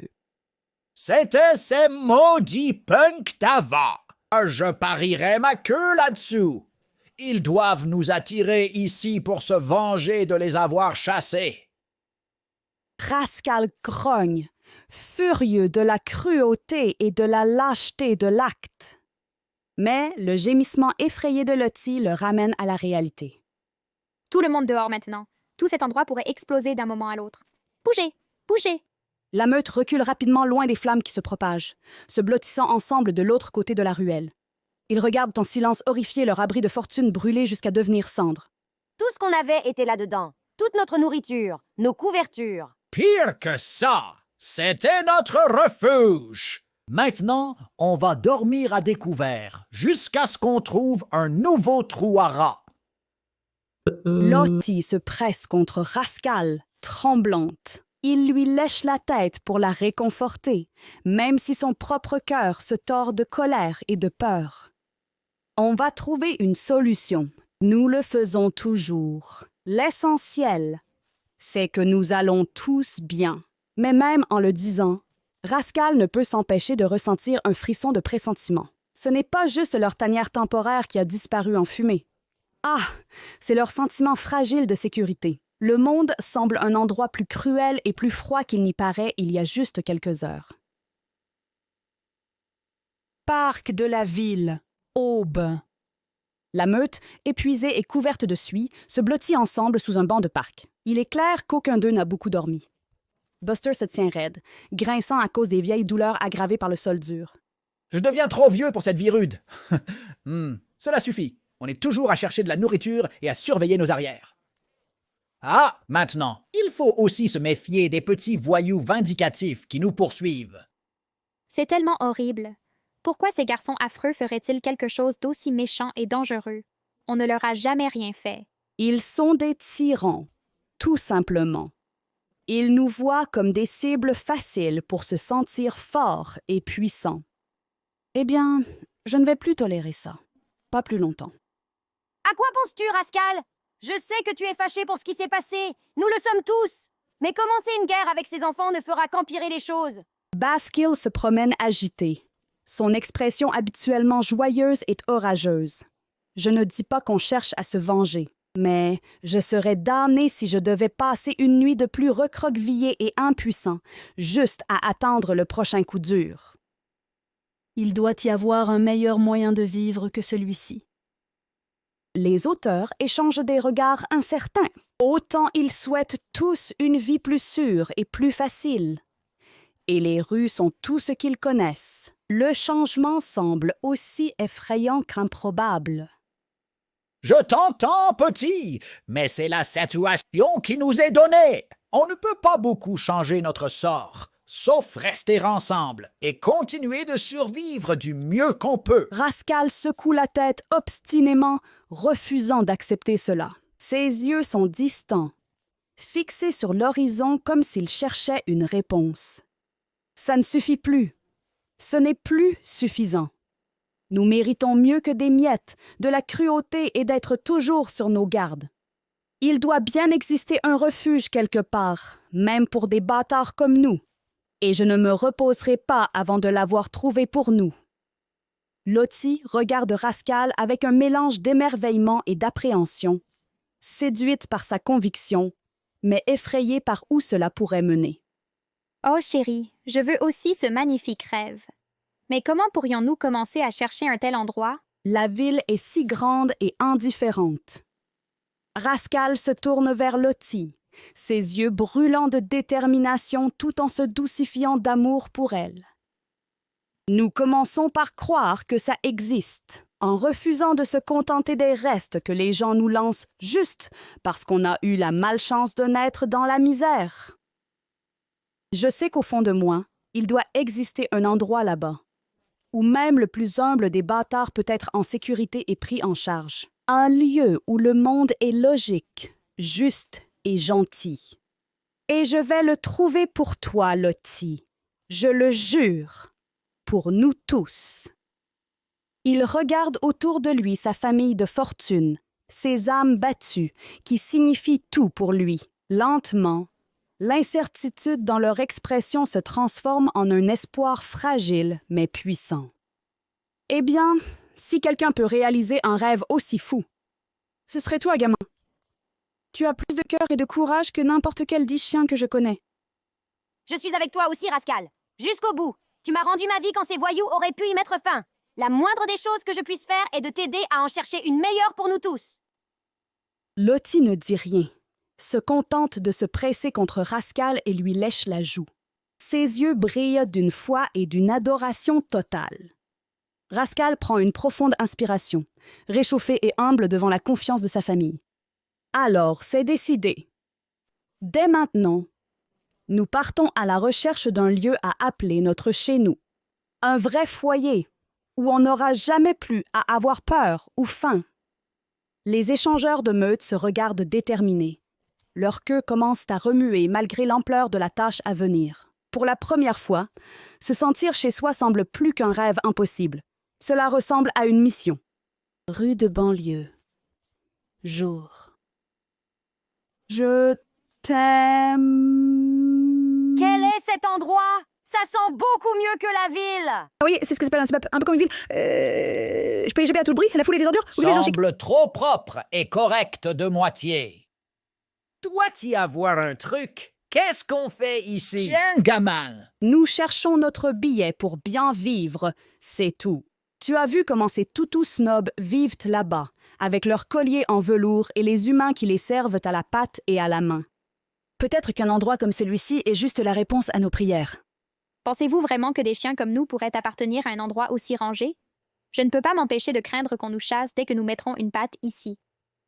C'était ces maudits punks d'avant. Je parierais ma queue là-dessous. Ils doivent nous attirer ici pour se venger de les avoir chassés. Rascal grogne, furieux de la cruauté et de la lâcheté de l'acte. Mais le gémissement effrayé de Lottie le ramène à la réalité. Tout le monde dehors maintenant. Tout cet endroit pourrait exploser d'un moment à l'autre. Bougez! Bougez! La meute recule rapidement loin des flammes qui se propagent, se blottissant ensemble de l'autre côté de la ruelle. Ils regardent en silence horrifié leur abri de fortune brûler jusqu'à devenir cendre. Tout ce qu'on avait était là-dedans. Toute notre nourriture, nos couvertures. Pire que ça! C'était notre refuge. Maintenant, on va dormir à découvert jusqu'à ce qu'on trouve un nouveau trou à rats. Lottie se presse contre Rascal, tremblante. Il lui lèche la tête pour la réconforter, même si son propre cœur se tord de colère et de peur. On va trouver une solution. Nous le faisons toujours. L'essentiel, c'est que nous allons tous bien. Mais même en le disant, Rascal ne peut s'empêcher de ressentir un frisson de pressentiment. Ce n'est pas juste leur tanière temporaire qui a disparu en fumée. Ah, c'est leur sentiment fragile de sécurité. Le monde semble un endroit plus cruel et plus froid qu'il n'y paraît il y a juste quelques heures. Parc de la ville. Aube. La meute, épuisée et couverte de suie, se blottit ensemble sous un banc de parc. Il est clair qu'aucun d'eux n'a beaucoup dormi. Buster se tient raide, grinçant à cause des vieilles douleurs aggravées par le sol dur. Je deviens trop vieux pour cette vie rude. Cela suffit. On est toujours à chercher de la nourriture et à surveiller nos arrières. Ah, maintenant, il faut aussi se méfier des petits voyous vindicatifs qui nous poursuivent. C'est tellement horrible. Pourquoi ces garçons affreux feraient-ils quelque chose d'aussi méchant et dangereux? On ne leur a jamais rien fait. Ils sont des tyrans, tout simplement. Ils nous voient comme des cibles faciles pour se sentir forts et puissants. Eh bien, je ne vais plus tolérer ça. Pas plus longtemps. À quoi penses-tu, Rascal? Je sais que tu es fâché pour ce qui s'est passé. Nous le sommes tous. Mais commencer une guerre avec ses enfants ne fera qu'empirer les choses. Baskill se promène agité. Son expression habituellement joyeuse est orageuse. Je ne dis pas qu'on cherche à se venger, mais je serais damné si je devais passer une nuit de plus recroquevillé et impuissant, juste à attendre le prochain coup dur. Il doit y avoir un meilleur moyen de vivre que celui-ci. Les auteurs échangent des regards incertains. Autant ils souhaitent tous une vie plus sûre et plus facile. Et les rues sont tout ce qu'ils connaissent. Le changement semble aussi effrayant qu'improbable. Je t'entends, petit, mais c'est la situation qui nous est donnée. On ne peut pas beaucoup changer notre sort, sauf rester ensemble et continuer de survivre du mieux qu'on peut. Rascal secoue la tête obstinément, refusant d'accepter cela. Ses yeux sont distants, fixés sur l'horizon comme s'il cherchait une réponse. Ça ne suffit plus. Ce n'est plus suffisant. Nous méritons mieux que des miettes, de la cruauté et d'être toujours sur nos gardes. Il doit bien exister un refuge quelque part, même pour des bâtards comme nous, et je ne me reposerai pas avant de l'avoir trouvé pour nous. Lottie regarde Rascal avec un mélange d'émerveillement et d'appréhension, séduite par sa conviction, mais effrayée par où cela pourrait mener. Oh chérie, je veux aussi ce magnifique rêve. Mais comment pourrions-nous commencer à chercher un tel endroit? La ville est si grande et indifférente. Rascal se tourne vers Lottie, ses yeux brûlants de détermination tout en se doucifiant d'amour pour elle. Nous commençons par croire que ça existe, en refusant de se contenter des restes que les gens nous lancent juste parce qu'on a eu la malchance de naître dans la misère. Je sais qu'au fond de moi, il doit exister un endroit là-bas, où même le plus humble des bâtards peut être en sécurité et pris en charge. Un lieu où le monde est logique, juste et gentil. Et je vais le trouver pour toi, Lottie. Je le jure. Pour nous tous. Il regarde autour de lui sa famille de fortune, ses âmes battues, qui signifient tout pour lui. Lentement, l'incertitude dans leur expression se transforme en un espoir fragile mais puissant. Eh bien, si quelqu'un peut réaliser un rêve aussi fou, ce serait toi, gamin. Tu as plus de cœur et de courage que n'importe quel 10 chiens que je connais. Je suis avec toi aussi, Rascal. Jusqu'au bout. Tu m'as rendu ma vie quand ces voyous auraient pu y mettre fin. La moindre des choses que je puisse faire est de t'aider à en chercher une meilleure pour nous tous. Lottie ne dit rien, se contente de se presser contre Rascal et lui lèche la joue. Ses yeux brillent d'une foi et d'une adoration totale. Rascal prend une profonde inspiration, réchauffé et humble devant la confiance de sa famille. Alors, c'est décidé. Dès maintenant, Nous partons à la recherche d'un lieu à appeler notre chez-nous. Un vrai foyer, où on n'aura jamais plus à avoir peur ou faim. Les échangeurs de meute se regardent déterminés. Leurs queues commencent à remuer malgré l'ampleur de la tâche à venir. Pour la première fois, se sentir chez soi semble plus qu'un rêve impossible. Cela ressemble à une mission. Rue de banlieue. Jour. Je t'aime. Quel est cet endroit? Ça sent beaucoup mieux que la ville. Oui, c'est ce que c'est un peu comme une ville. Je peux échapper à tout le bruit, la foule et les ordures? Semble trop propre et correct de moitié. Doit y avoir un truc. Qu'est-ce qu'on fait ici? Tiens, gamin! Nous cherchons notre billet pour bien vivre, c'est tout. Tu as vu comment ces toutous snobs vivent là-bas, avec leurs colliers en velours et les humains qui les servent à la patte et à la main. Peut-être qu'un endroit comme celui-ci est juste la réponse à nos prières. Pensez-vous vraiment que des chiens comme nous pourraient appartenir à un endroit aussi rangé? Je ne peux pas m'empêcher de craindre qu'on nous chasse dès que nous mettrons une patte ici.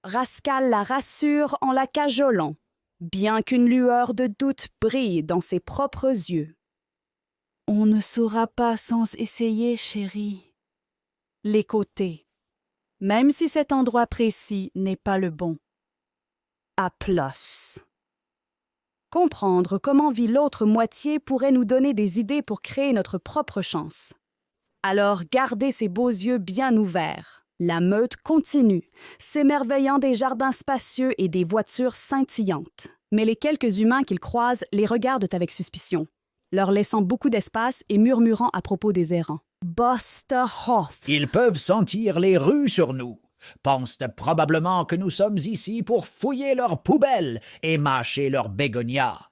Rascal la rassure en la cajolant, bien qu'une lueur de doute brille dans ses propres yeux. On ne saura pas sans essayer, chérie. Les côtés, même si cet endroit précis n'est pas le bon. À plus. Comprendre comment vit l'autre moitié pourrait nous donner des idées pour créer notre propre chance. Alors gardez ces beaux yeux bien ouverts. La meute continue, s'émerveillant des jardins spacieux et des voitures scintillantes. Mais les quelques humains qu'ils croisent les regardent avec suspicion, leur laissant beaucoup d'espace et murmurant à propos des errants. Buster Hoffs. Ils peuvent sentir les rues sur nous. Pensent probablement que nous sommes ici pour fouiller leurs poubelles et mâcher leurs bégonias.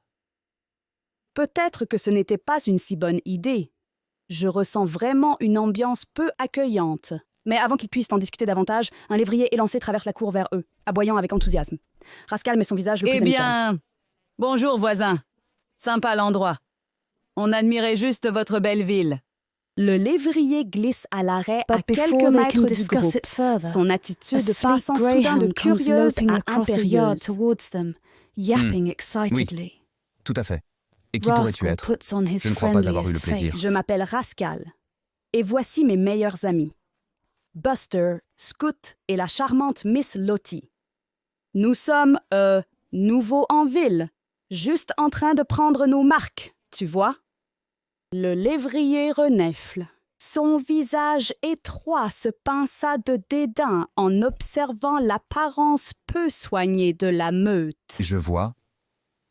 Peut-être que ce n'était pas une si bonne idée. Je ressens vraiment une ambiance peu accueillante. Mais avant qu'ils puissent en discuter davantage, un lévrier élancé traverse la cour vers eux, aboyant avec enthousiasme. Rascal met son visage le plus amical. Eh bien, bonjour voisin. Sympa l'endroit. On admirait juste votre belle ville. Le lévrier glisse à l'arrêt à quelques mètres du groupe, son attitude passant soudain de curieuse à impérieuse. Oui, tout à fait. Et qui pourrais-tu être? Je ne crois pas avoir eu le plaisir. Je m'appelle Rascal. Et voici mes meilleurs amis. Buster, Scoot et la charmante Miss Lottie. Nous sommes, nouveaux en ville, juste en train de prendre nos marques, tu vois? Le lévrier renifle. Son visage étroit se pinça de dédain en observant l'apparence peu soignée de la meute. Je vois.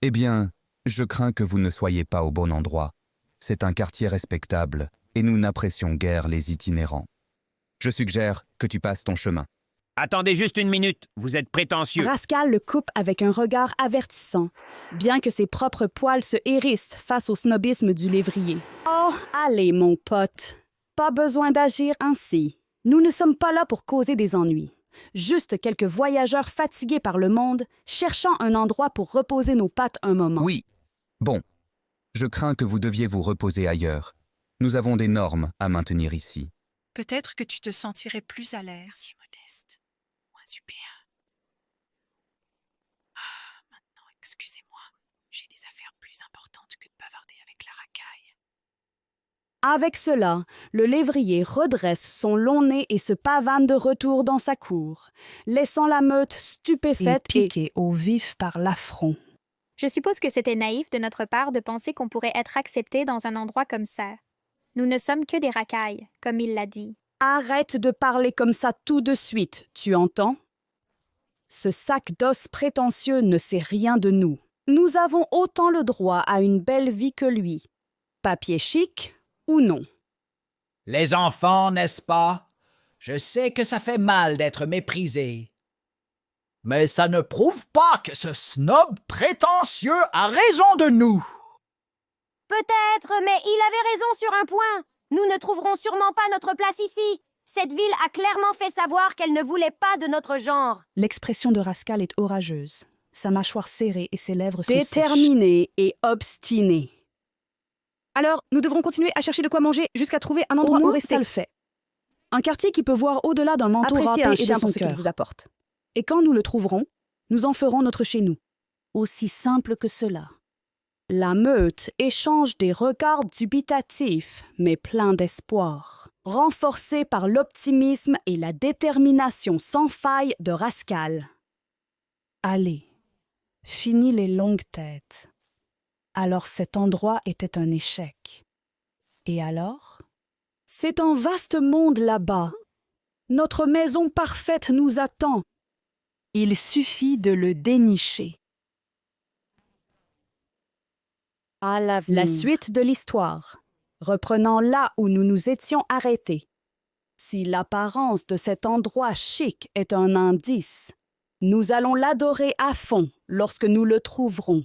Eh bien, je crains que vous ne soyez pas au bon endroit. C'est un quartier respectable, et nous n'apprécions guère les itinérants. Je suggère que tu passes ton chemin. Attendez juste une minute, vous êtes prétentieux. Rascal le coupe avec un regard avertissant, bien que ses propres poils se hérissent face au snobisme du lévrier. Oh, allez, mon pote. Pas besoin d'agir ainsi. Nous ne sommes pas là pour causer des ennuis. Juste quelques voyageurs fatigués par le monde, cherchant un endroit pour reposer nos pattes un moment. Oui. Bon. Je crains que vous deviez vous reposer ailleurs. Nous avons des normes à maintenir ici. Peut-être que tu te sentirais plus à l'aise. Si modeste. Moins super. Maintenant, excusez-moi. J'ai des affaires plus importantes que de bavarder avec la racaille. Avec cela, le lévrier redresse son long nez et se pavane de retour dans sa cour, laissant la meute stupéfaite et piquée au vif par l'affront. Je suppose que c'était naïf de notre part de penser qu'on pourrait être accepté dans un endroit comme ça. Nous ne sommes que des racailles, comme il l'a dit. Arrête de parler comme ça tout de suite, tu entends? Ce sac d'os prétentieux ne sait rien de nous. Nous avons autant le droit à une belle vie que lui. Papier chic ou non? Les enfants, n'est-ce pas? Je sais que ça fait mal d'être méprisé. Mais ça ne prouve pas que ce snob prétentieux a raison de nous. Peut-être, mais il avait raison sur un point. Nous ne trouverons sûrement pas notre place ici. Cette ville a clairement fait savoir qu'elle ne voulait pas de notre genre. L'expression de Rascal est orageuse, sa mâchoire serrée et ses lèvres sont Déterminé et obstiné. Alors, nous devrons continuer à chercher de quoi manger jusqu'à trouver un endroit où rester. Ça le fait. Un quartier qui peut voir au-delà d'un manteau râpé et de son cœur. Vous apporte. Et quand nous le trouverons, nous en ferons notre chez-nous. Aussi simple que cela. La meute échange des regards dubitatifs, mais pleins d'espoir, renforcés par l'optimisme et la détermination sans faille de Rascal. Allez, fini les longues têtes. Alors cet endroit était un échec. Et alors? C'est un vaste monde là-bas. Notre maison parfaite nous attend. Il suffit de le dénicher. À l'avenir. La suite de l'histoire, reprenant là où nous nous étions arrêtés. Si l'apparence de cet endroit chic est un indice, nous allons l'adorer à fond lorsque nous le trouverons.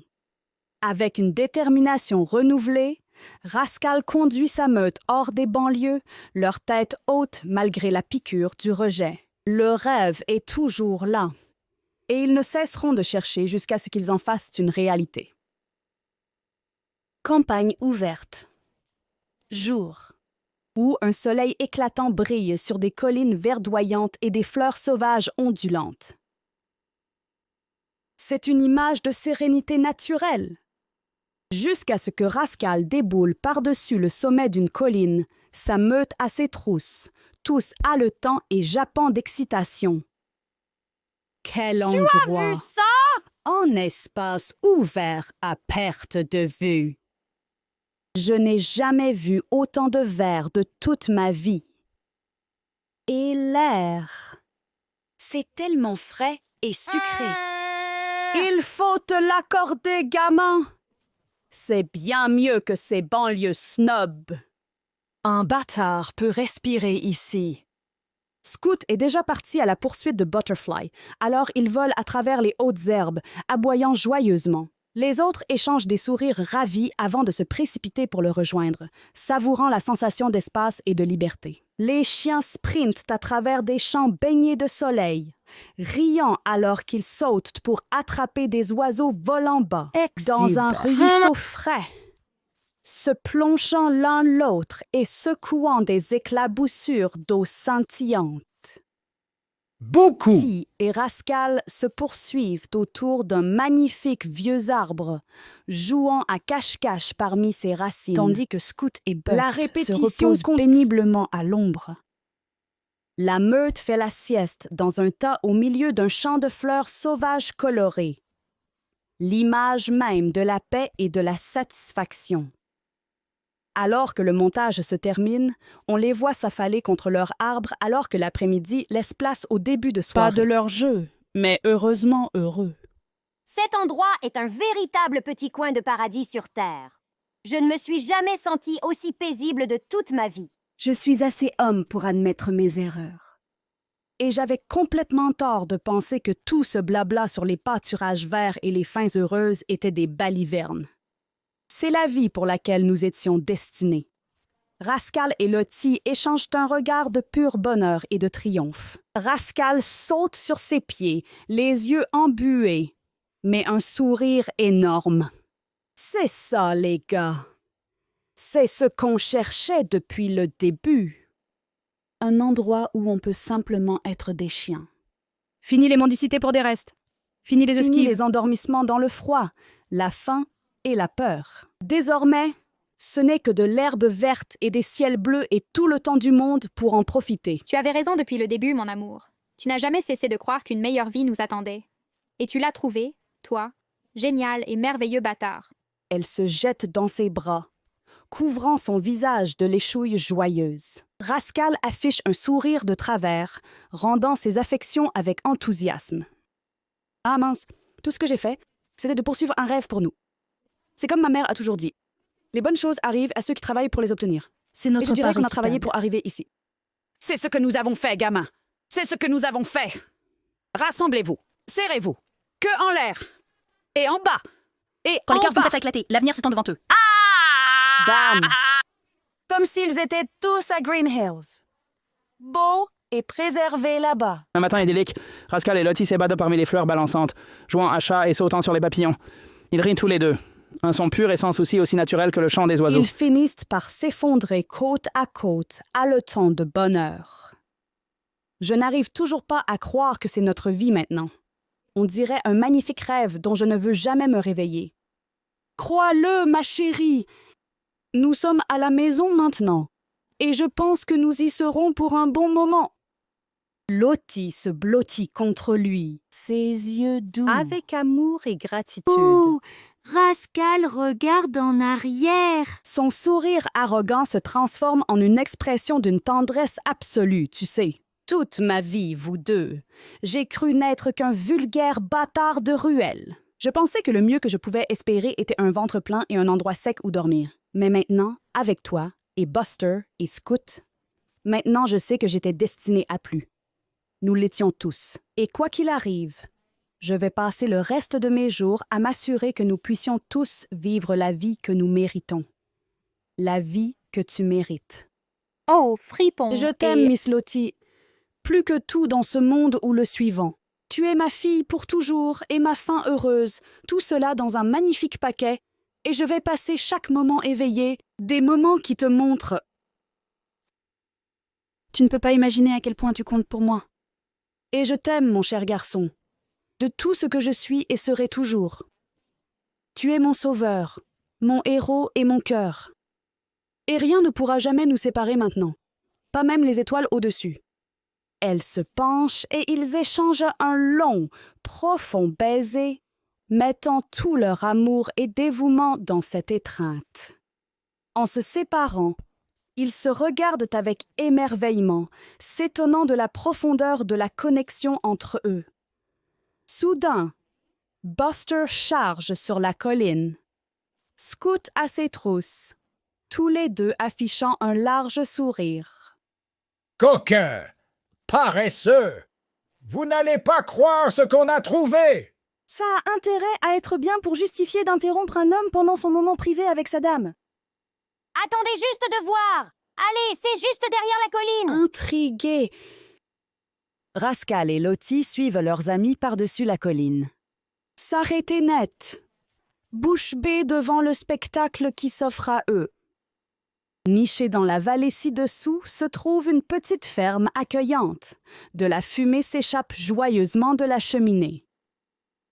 Avec une détermination renouvelée, Rascal conduit sa meute hors des banlieues, leur tête haute malgré la piqûre du rejet. Le rêve est toujours là, et ils ne cesseront de chercher jusqu'à ce qu'ils en fassent une réalité. Campagne ouverte. Jour, où un soleil éclatant brille sur des collines verdoyantes et des fleurs sauvages ondulantes. C'est une image de sérénité naturelle. Jusqu'à ce que Rascal déboule par-dessus le sommet d'une colline, sa meute à ses trousses, tous haletants et jappant d'excitation. Quel endroit! Tu as vu ça? Un espace ouvert à perte de vue. Je n'ai jamais vu autant de verre de toute ma vie. Et l'air, c'est tellement frais et sucré. Il faut te l'accorder, gamin. C'est bien mieux que ces banlieues snobs. Un bâtard peut respirer ici. Scoot est déjà parti à la poursuite de Butterfly, alors il vole à travers les hautes herbes, aboyant joyeusement. Les autres échangent des sourires ravis avant de se précipiter pour le rejoindre, savourant la sensation d'espace et de liberté. Les chiens sprintent à travers des champs baignés de soleil, riant alors qu'ils sautent pour attraper des oiseaux volant bas dans un ruisseau frais, se plongeant l'un l'autre et secouant des éclaboussures d'eau scintillante. Beaucoup! Ti et Rascal se poursuivent autour d'un magnifique vieux arbre, jouant à cache-cache parmi ses racines, tandis que Scoot et Bust se reposent péniblement à l'ombre. La meute fait la sieste dans un tas au milieu d'un champ de fleurs sauvages colorées, l'image même de la paix et de la satisfaction. Alors que le montage se termine, on les voit s'affaler contre leur arbre alors que l'après-midi laisse place au début de soirée. Pas de leur jeu, mais heureusement heureux. Cet endroit est un véritable petit coin de paradis sur Terre. Je ne me suis jamais sentie aussi paisible de toute ma vie. Je suis assez homme pour admettre mes erreurs. Et j'avais complètement tort de penser que tout ce blabla sur les pâturages verts et les fins heureuses était des balivernes. C'est la vie pour laquelle nous étions destinés. Rascal et Lottie échangent un regard de pur bonheur et de triomphe. Rascal saute sur ses pieds, les yeux embués, mais un sourire énorme. C'est ça, les gars. C'est ce qu'on cherchait depuis le début. Un endroit où on peut simplement être des chiens. Fini les mendicités pour des restes. Fini les esquives. Fini les endormissements dans le froid, la faim et la peur. Désormais, ce n'est que de l'herbe verte et des ciels bleus et tout le temps du monde pour en profiter. Tu avais raison depuis le début, mon amour. Tu n'as jamais cessé de croire qu'une meilleure vie nous attendait. Et tu l'as trouvée, toi, génial et merveilleux bâtard. Elle se jette dans ses bras, couvrant son visage de l'échouille joyeuse. Rascal affiche un sourire de travers, rendant ses affections avec enthousiasme. Ah mince, tout ce que j'ai fait, c'était de poursuivre un rêve pour nous. C'est comme ma mère a toujours dit. Les bonnes choses arrivent à ceux qui travaillent pour les obtenir. C'est notre Et je dirais part qu'on a travaillé équitable. pour arriver ici. C'est ce que nous avons fait, gamin. C'est ce que nous avons fait. Rassemblez-vous, serrez-vous, queue en l'air, et en bas, et Quand en les cœurs sont bas. prêts à éclater, l'avenir s'étend devant eux. Bam! Comme s'ils étaient tous à Green Hills. Beaux et préservés là-bas. Un matin idyllique, Rascal et Lottie s'ébattent parmi les fleurs balançantes, jouant à chat et sautant sur les papillons. Ils rient tous les deux. Un son pur et sans souci aussi naturel que le chant des oiseaux. Ils finissent par s'effondrer côte à côte, haletant de bonheur. Je n'arrive toujours pas à croire que c'est notre vie maintenant. On dirait un magnifique rêve dont je ne veux jamais me réveiller. Crois-le, ma chérie. Nous sommes à la maison maintenant, et je pense que nous y serons pour un bon moment. Lottie se blottit contre lui, ses yeux doux. Avec amour et gratitude. Oh, Rascal regarde en arrière. Son sourire arrogant se transforme en une expression d'une tendresse absolue, tu sais. Toute ma vie, vous deux, j'ai cru n'être qu'un vulgaire bâtard de ruelle. Je pensais que le mieux que je pouvais espérer était un ventre plein et un endroit sec où dormir. Mais maintenant, avec toi, et Buster, et Scoot, maintenant je sais que j'étais destinée à plus. Nous l'étions tous. Et quoi qu'il arrive, je vais passer le reste de mes jours à m'assurer que nous puissions tous vivre la vie que nous méritons. La vie que tu mérites. Oh, fripon! Je t'aime, Miss Lottie, plus que tout dans ce monde ou le suivant. Tu es ma fille pour toujours et ma fin heureuse, tout cela dans un magnifique paquet, et je vais passer chaque moment éveillé, des moments qui te montrent. Tu ne peux pas imaginer à quel point tu comptes pour moi. Et je t'aime, mon cher garçon, de tout ce que je suis et serai toujours. Tu es mon sauveur, mon héros et mon cœur. Et rien ne pourra jamais nous séparer maintenant, pas même les étoiles au-dessus. Elles se penchent et ils échangent un long, profond baiser, mettant tout leur amour et dévouement dans cette étreinte. En se séparant, ils se regardent avec émerveillement, s'étonnant de la profondeur de la connexion entre eux. Soudain, Buster charge sur la colline. Scoot à ses trousses, tous les deux affichant un large sourire. Coquin! Paresseux! Vous n'allez pas croire ce qu'on a trouvé! Ça a intérêt à être bien pour justifier d'interrompre un homme pendant son moment privé avec sa dame. Attendez juste de voir. Allez, c'est juste derrière la colline. Intrigués, Rascal et Lottie suivent leurs amis par-dessus la colline. S'arrêter net, bouche bée devant le spectacle qui s'offre à eux. Nichée dans la vallée ci-dessous se trouve une petite ferme accueillante. De la fumée s'échappe joyeusement de la cheminée.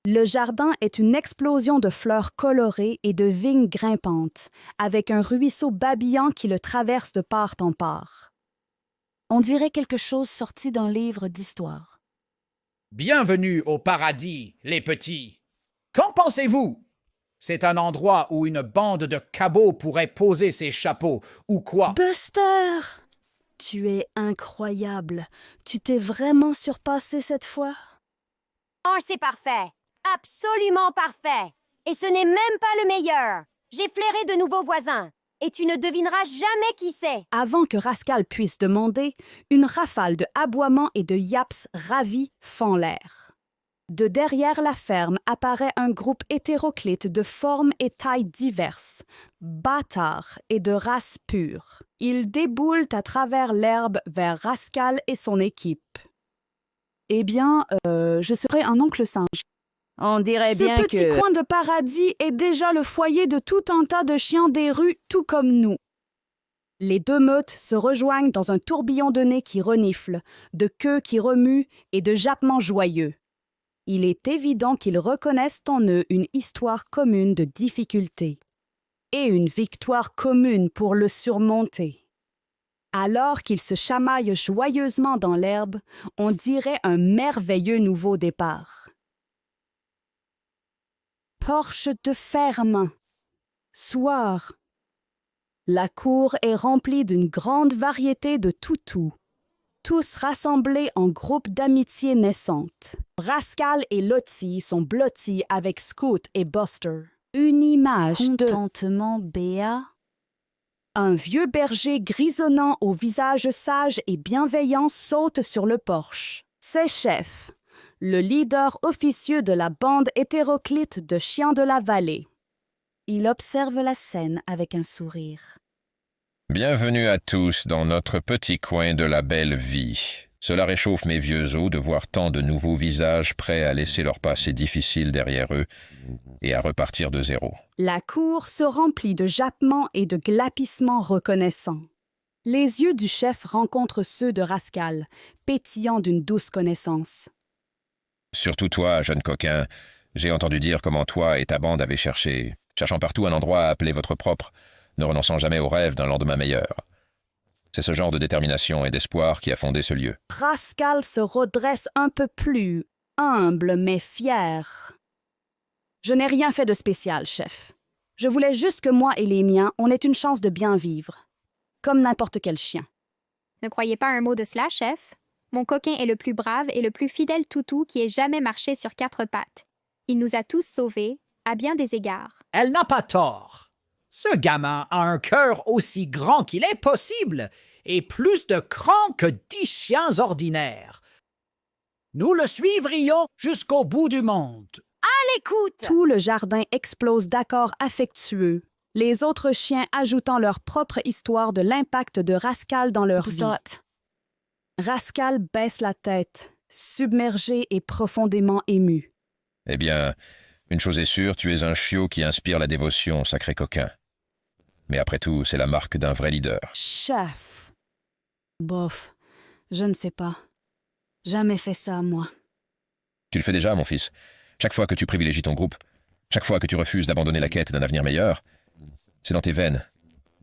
Le jardin est une explosion de fleurs colorées et de vignes grimpantes, avec un ruisseau babillant qui le traverse de part en part. On dirait quelque chose sorti d'un livre d'histoire. Bienvenue au paradis, les petits. Qu'en pensez-vous? C'est un endroit où une bande de cabots pourrait poser ses chapeaux, ou quoi? Buster! Tu es incroyable. Tu t'es vraiment surpassé cette fois? Oh, c'est parfait. Absolument parfait. Et ce n'est même pas le meilleur. J'ai flairé de nouveaux voisins. Et tu ne devineras jamais qui c'est. Avant que Rascal puisse demander, une rafale de aboiements et de yaps ravis fend l'air. De derrière la ferme apparaît un groupe hétéroclite de formes et tailles diverses, bâtards et de race pure. Ils déboulent à travers l'herbe vers Rascal et son équipe. Eh bien, je serai un oncle singe. On dirait bien que... Ce petit coin de paradis est déjà le foyer de tout un tas de chiens des rues, tout comme nous. Les deux meutes se rejoignent dans un tourbillon de nez qui renifle, de queues qui remuent et de jappements joyeux. Il est évident qu'ils reconnaissent en eux une histoire commune de difficultés et une victoire commune pour le surmonter. Alors qu'ils se chamaillent joyeusement dans l'herbe, on dirait un merveilleux nouveau départ. Porche de ferme. Soir. La cour est remplie d'une grande variété de toutous, tous rassemblés en groupes d'amitié naissante. Rascal et Lottie sont blottis avec Scoot et Buster. Une image Contentement béat. Un vieux berger grisonnant au visage sage et bienveillant saute sur le porche. C'est Chef, le leader officieux de la bande hétéroclite de chiens de la vallée. Il observe la scène avec un sourire. Bienvenue à tous dans notre petit coin de la belle vie. Cela réchauffe mes vieux os de voir tant de nouveaux visages prêts à laisser leur passé difficile derrière eux et à repartir de zéro. La cour se remplit de jappements et de glapissements reconnaissants. Les yeux du chef rencontrent ceux de Rascal, pétillants d'une douce connaissance. Surtout toi, jeune coquin, j'ai entendu dire comment toi et ta bande avez cherché cherchant partout un endroit à appeler votre propre, ne renonçant jamais au rêve d'un lendemain meilleur. C'est ce genre de détermination et d'espoir qui a fondé ce lieu. Rascal se redresse un peu plus, humble mais fier. Je n'ai rien fait de spécial, chef. Je voulais juste que moi et les miens, on ait une chance de bien vivre. Comme n'importe quel chien. Ne croyez pas un mot de cela, chef. Mon coquin est le plus brave et le plus fidèle toutou qui ait jamais marché sur 4 pattes. Il nous a tous sauvés, à bien des égards. Elle n'a pas tort. Ce gamin a un cœur aussi grand qu'il est possible et plus de cran que 10 chiens ordinaires. Nous le suivrions jusqu'au bout du monde. À l'écoute! Tout le jardin explose d'accords affectueux, les autres chiens ajoutant leur propre histoire de l'impact de Rascal dans leur vie. Rascal baisse la tête, submergé et profondément ému. Eh bien, une chose est sûre, tu es un chiot qui inspire la dévotion, sacré coquin. Mais après tout, c'est la marque d'un vrai leader. Chef. Bof, je ne sais pas. Jamais fait ça, moi. Tu le fais déjà, mon fils. Chaque fois que tu privilégies ton groupe, chaque fois que tu refuses d'abandonner la quête d'un avenir meilleur, c'est dans tes veines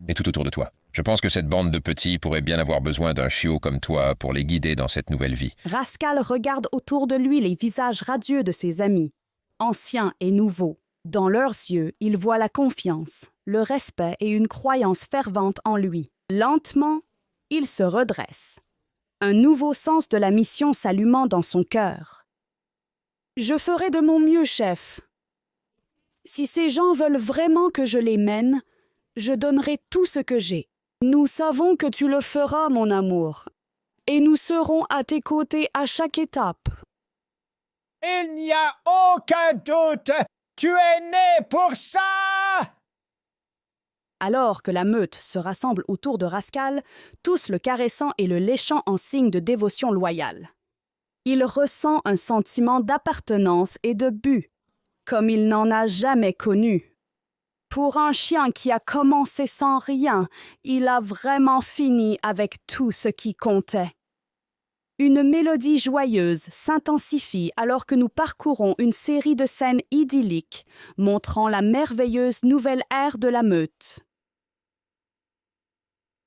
et tout autour de toi. Je pense que cette bande de petits pourrait bien avoir besoin d'un chiot comme toi pour les guider dans cette nouvelle vie. Rascal regarde autour de lui les visages radieux de ses amis, anciens et nouveaux. Dans leurs yeux, il voit la confiance, le respect et une croyance fervente en lui. Lentement, il se redresse. Un nouveau sens de la mission s'allumant dans son cœur. Je ferai de mon mieux, chef. Si ces gens veulent vraiment que je les mène, je donnerai tout ce que j'ai. Nous savons que tu le feras, mon amour, et nous serons à tes côtés à chaque étape. Il n'y a aucun doute. Tu es né pour ça! Alors que la meute se rassemble autour de Rascal, tous le caressant et le léchant en signe de dévotion loyale. Il ressent un sentiment d'appartenance et de but, comme il n'en a jamais connu. Pour un chien qui a commencé sans rien, il a vraiment fini avec tout ce qui comptait. Une mélodie joyeuse s'intensifie alors que nous parcourons une série de scènes idylliques montrant la merveilleuse nouvelle ère de la meute.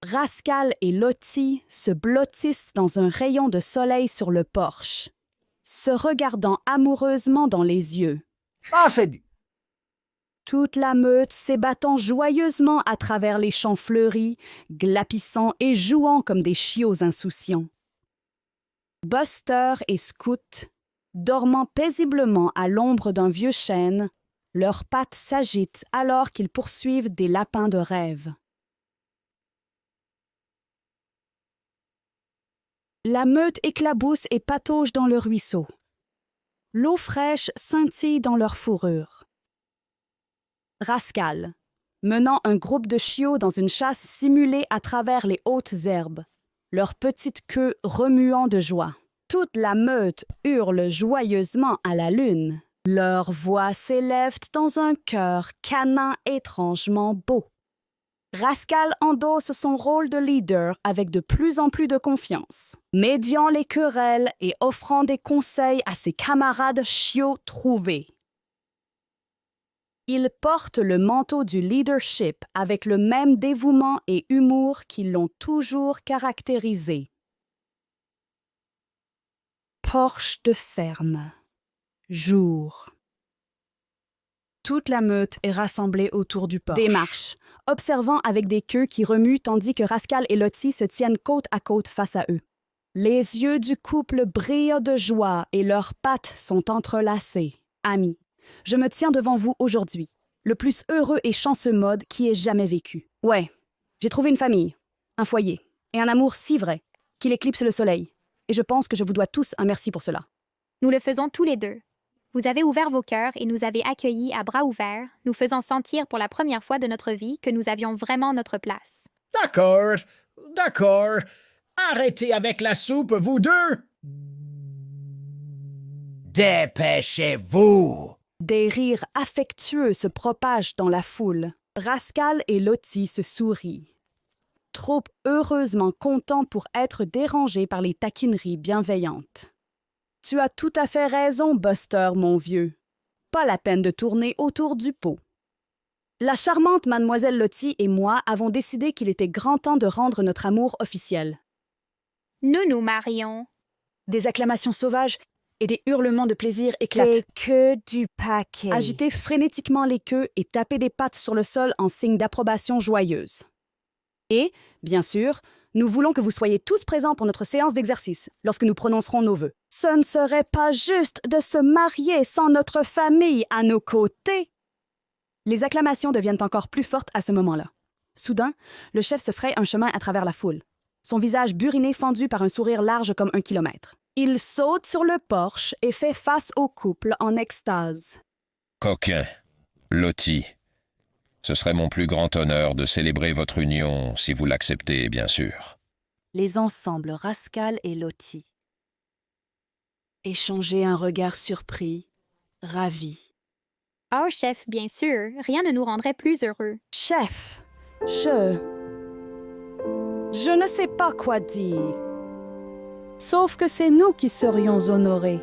Rascal et Lottie se blottissent dans un rayon de soleil sur le porche, se regardant amoureusement dans les yeux. Ah, c'est du... Toute la meute s'ébattant joyeusement à travers les champs fleuris, glapissant et jouant comme des chiots insouciants. Buster et Scoot, dormant paisiblement à l'ombre d'un vieux chêne, leurs pattes s'agitent alors qu'ils poursuivent des lapins de rêve. La meute éclabousse et patauge dans le ruisseau. L'eau fraîche scintille dans leur fourrure. Rascal, menant un groupe de chiots dans une chasse simulée à travers les hautes herbes, leur petite queue remuant de joie. Toute la meute hurle joyeusement à la lune. Leurs voix s'élèvent dans un chœur canin étrangement beau. Rascal endosse son rôle de leader avec de plus en plus de confiance, médiant les querelles et offrant des conseils à ses camarades chiots trouvés. Il porte le manteau du leadership avec le même dévouement et humour qui l'ont toujours caractérisé. Porche de ferme. Jour. Toute la meute est rassemblée autour du porche. Démarche, observant avec des queues qui remuent tandis que Rascal et Lottie se tiennent côte à côte face à eux. Les yeux du couple brillent de joie et leurs pattes sont entrelacées. Amis, je me tiens devant vous aujourd'hui, le plus heureux et chanceux mode qui ait jamais vécu. Ouais, j'ai trouvé une famille, un foyer et un amour si vrai qu'il éclipse le soleil. Et je pense que je vous dois tous un merci pour cela. Nous le faisons tous les deux. Vous avez ouvert vos cœurs et nous avez accueillis à bras ouverts, nous faisant sentir pour la première fois de notre vie que nous avions vraiment notre place. D'accord, d'accord. Arrêtez avec la soupe, vous deux. Dépêchez-vous. Des rires affectueux se propagent dans la foule. Rascal et Lottie se sourient. Trop heureusement contents pour être dérangés par les taquineries bienveillantes. Tu as tout à fait raison, Buster, mon vieux. Pas la peine de tourner autour du pot. La charmante mademoiselle Lottie et moi avons décidé qu'il était grand temps de rendre notre amour officiel. Nous nous marions. Des acclamations sauvages et des hurlements de plaisir éclatent. Des queues du paquet. Agitez frénétiquement les queues et tapez des pattes sur le sol en signe d'approbation joyeuse. Et, bien sûr, nous voulons que vous soyez tous présents pour notre séance d'exercice, lorsque nous prononcerons nos vœux. Ce ne serait pas juste de se marier sans notre famille à nos côtés. Les acclamations deviennent encore plus fortes à ce moment-là. Soudain, le chef se fraye un chemin à travers la foule, son visage buriné fendu par un sourire large comme 1 kilomètre. Il saute sur le porche et fait face au couple en extase. Coquin, Lottie, ce serait mon plus grand honneur de célébrer votre union, si vous l'acceptez, bien sûr. Les ensembles Rascal et Lottie. Échanger un regard surpris, ravi. Oh, chef, bien sûr, rien ne nous rendrait plus heureux. Chef, je ne sais pas quoi dire. Sauf que c'est nous qui serions honorés.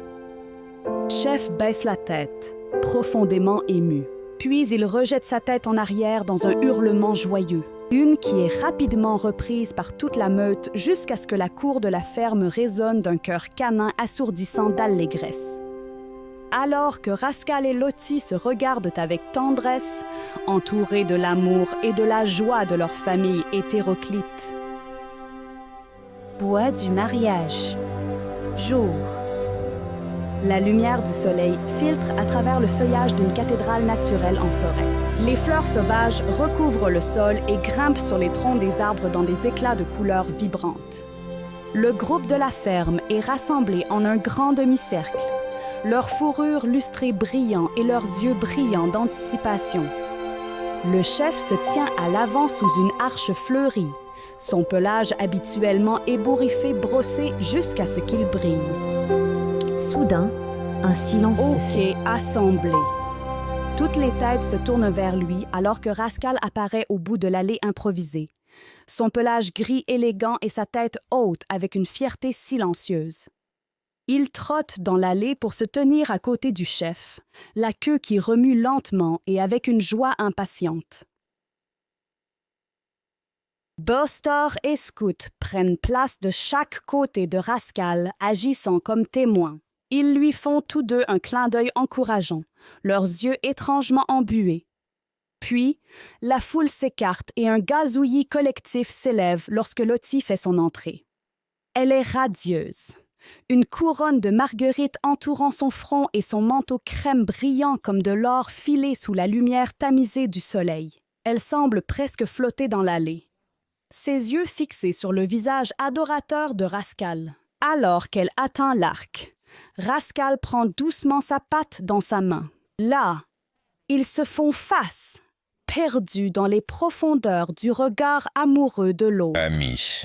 Chef baisse la tête, profondément ému. Puis il rejette sa tête en arrière dans un hurlement joyeux. Une qui est rapidement reprise par toute la meute jusqu'à ce que la cour de la ferme résonne d'un cœur canin assourdissant d'allégresse. Alors que Rascal et Lottie se regardent avec tendresse, entourés de l'amour et de la joie de leur famille hétéroclite. Bois du mariage. Jour. La lumière du soleil filtre à travers le feuillage d'une cathédrale naturelle en forêt. Les fleurs sauvages recouvrent le sol et grimpent sur les troncs des arbres dans des éclats de couleurs vibrantes. Le groupe de la ferme est rassemblé en un grand demi-cercle, leurs fourrures lustrées brillant et leurs yeux brillants d'anticipation. Le chef se tient à l'avant sous une arche fleurie, son pelage habituellement ébouriffé brossé jusqu'à ce qu'il brille. Soudain, un silence se fait. Assemblé. Toutes les têtes se tournent vers lui alors que Rascal apparaît au bout de l'allée improvisée. Son pelage gris élégant et sa tête haute avec une fierté silencieuse. Il trotte dans l'allée pour se tenir à côté du chef, la queue qui remue lentement et avec une joie impatiente. Buster et Scoot prennent place de chaque côté de Rascal, agissant comme témoins. Ils lui font tous deux un clin d'œil encourageant, leurs yeux étrangement embués. Puis, la foule s'écarte et un gazouillis collectif s'élève lorsque Lottie fait son entrée. Elle est radieuse. Une couronne de marguerites entourant son front et son manteau crème brillant comme de l'or filé sous la lumière tamisée du soleil. Elle semble presque flotter dans l'allée. Ses yeux fixés sur le visage adorateur de Rascal. Alors qu'elle atteint l'arc, Rascal prend doucement sa patte dans sa main. Là, ils se font face, perdus dans les profondeurs du regard amoureux de l'autre. Amis,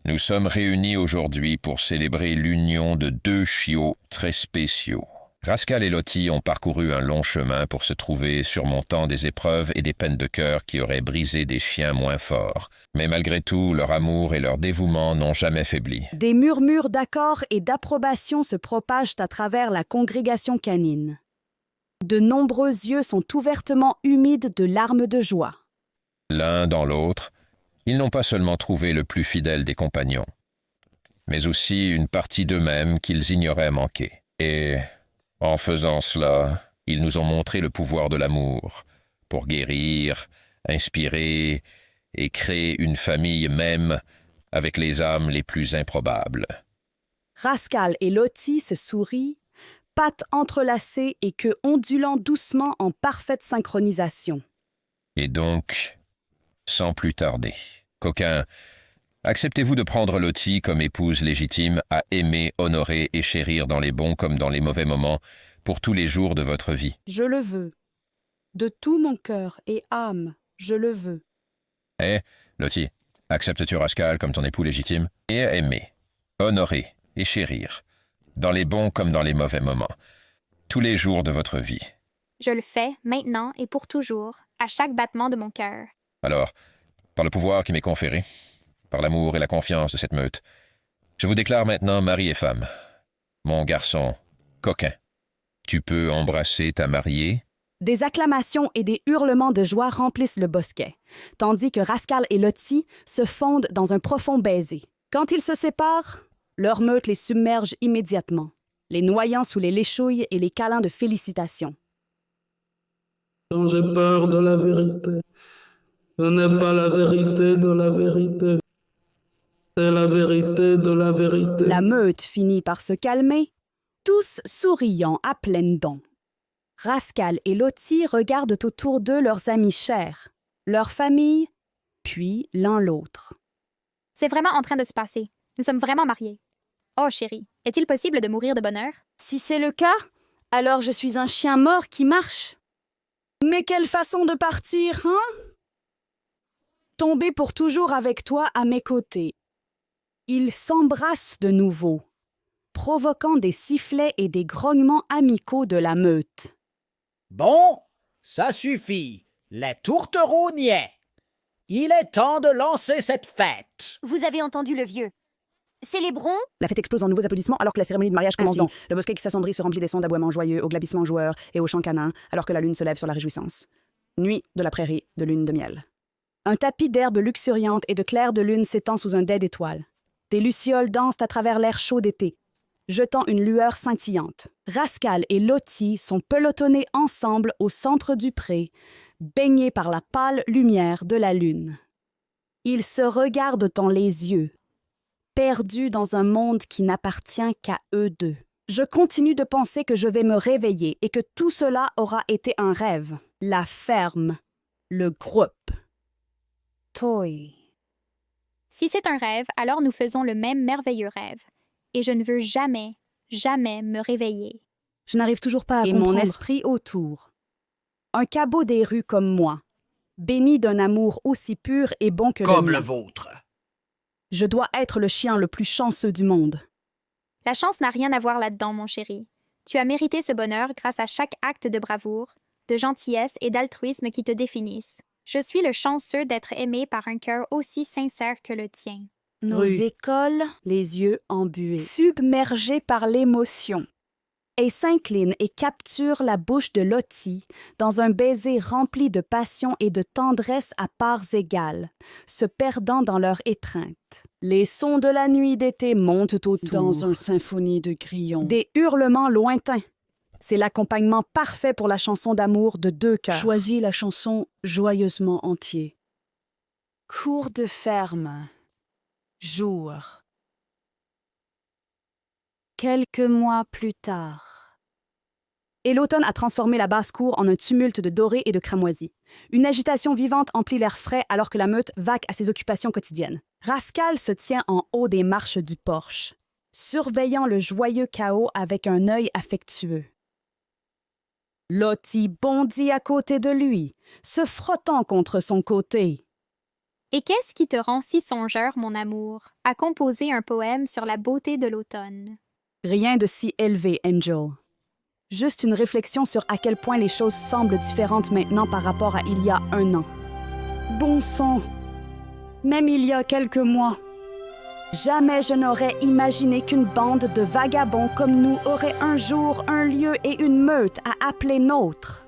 nous sommes réunis aujourd'hui pour célébrer l'union de 2 chiots très spéciaux. Rascal et Lottie ont parcouru un long chemin pour se trouver, surmontant des épreuves et des peines de cœur qui auraient brisé des chiens moins forts. Mais malgré tout, leur amour et leur dévouement n'ont jamais faibli. Des murmures d'accord et d'approbation se propagent à travers la congrégation canine. De nombreux yeux sont ouvertement humides de larmes de joie. L'un dans l'autre, ils n'ont pas seulement trouvé le plus fidèle des compagnons, mais aussi une partie d'eux-mêmes qu'ils ignoraient manquer. Et en faisant cela, ils nous ont montré le pouvoir de l'amour pour guérir, inspirer et créer une famille même avec les âmes les plus improbables. Rascal et Lottie se sourient, pattes entrelacées et queue ondulant doucement en parfaite synchronisation. Et donc, sans plus tarder, Coquin, acceptez-vous de prendre Lottie comme épouse légitime à aimer, honorer et chérir dans les bons comme dans les mauvais moments pour tous les jours de votre vie? Je le veux. De tout mon cœur et âme, je le veux. Lottie, acceptes-tu Rascal comme ton époux légitime? Et aimer, honorer et chérir, dans les bons comme dans les mauvais moments, tous les jours de votre vie. Je le fais, maintenant et pour toujours, à chaque battement de mon cœur. Alors, par le pouvoir qui m'est conféré, par l'amour et la confiance de cette meute, je vous déclare maintenant mari et femme. Mon garçon, Coquin, tu peux embrasser ta mariée? Des acclamations et des hurlements de joie remplissent le bosquet, tandis que Rascal et Lottie se fondent dans un profond baiser. Quand ils se séparent, leur meute les submerge immédiatement, les noyant sous les léchouilles et les câlins de félicitations. Quand j'ai peur de la vérité, ce n'est pas la vérité de la vérité, c'est la vérité de la vérité. La meute finit par se calmer, tous souriant à pleines dents. Rascal et Lottie regardent autour d'eux leurs amis chers, leur famille, puis l'un l'autre. C'est vraiment en train de se passer. Nous sommes vraiment mariés. Oh, chérie, est-il possible de mourir de bonheur? Si c'est le cas, alors je suis un chien mort qui marche. Mais quelle façon de partir, hein? Tomber pour toujours avec toi à mes côtés. Ils s'embrassent de nouveau, provoquant des sifflets et des grognements amicaux de la meute. Bon, ça suffit. Les tourtereaux niais. Il est temps de lancer cette fête. Vous avez entendu le vieux. Célébrons. La fête explose en nouveaux applaudissements alors que la cérémonie de mariage commence. Le bosquet qui s'assombrit se remplit des sons d'aboiements joyeux, aux glapissements joueurs et aux chants canins, alors que la lune se lève sur la réjouissance. Nuit de la prairie de lune de miel. Un tapis d'herbes luxuriantes et de clairs de lune s'étend sous un dais d'étoiles. Des lucioles dansent à travers l'air chaud d'été, jetant une lueur scintillante. Rascal et Lottie sont pelotonnés ensemble au centre du pré, baignés par la pâle lumière de la lune. Ils se regardent dans les yeux, perdus dans un monde qui n'appartient qu'à eux deux. Je continue de penser que je vais me réveiller et que tout cela aura été un rêve. La ferme, le groupe. Toy. Si c'est un rêve, alors nous faisons le même merveilleux rêve. Et je ne veux jamais, jamais me réveiller. Je n'arrive toujours pas à comprendre. Et mon esprit autour. Un cabot des rues comme moi, béni d'un amour aussi pur et bon que comme le mien. Le vôtre. Je dois être le chien le plus chanceux du monde. La chance n'a rien à voir là-dedans, mon chéri. Tu as mérité ce bonheur grâce à chaque acte de bravoure, de gentillesse et d'altruisme qui te définissent. Je suis le chanceux d'être aimé par un cœur aussi sincère que le tien. Nos écoles, les yeux embués, submergés par l'émotion, et s'inclinent et capturent la bouche de Lottie dans un baiser rempli de passion et de tendresse à parts égales, se perdant dans leur étreinte. Les sons de la nuit d'été montent autour. Dans une symphonie de grillons. Des hurlements lointains. C'est l'accompagnement parfait pour la chanson d'amour de deux cœurs. Choisis la chanson joyeusement entier. Cour de ferme. Jour. Quelques mois plus tard. Et l'automne a transformé la basse-cour en un tumulte de dorés et de cramoisis. Une agitation vivante emplit l'air frais alors que la meute vaque à ses occupations quotidiennes. Rascal se tient en haut des marches du porche, surveillant le joyeux chaos avec un œil affectueux. Lottie bondit à côté de lui, se frottant contre son côté. Et qu'est-ce qui te rend si songeur, mon amour, à composer un poème sur la beauté de l'automne? Rien de si élevé, Angel. Juste une réflexion sur à quel point les choses semblent différentes maintenant par rapport à il y a 1 an. Bon sang! Même il y a quelques mois. Jamais je n'aurais imaginé qu'une bande de vagabonds comme nous aurait un jour un lieu et une meute à appeler nôtre.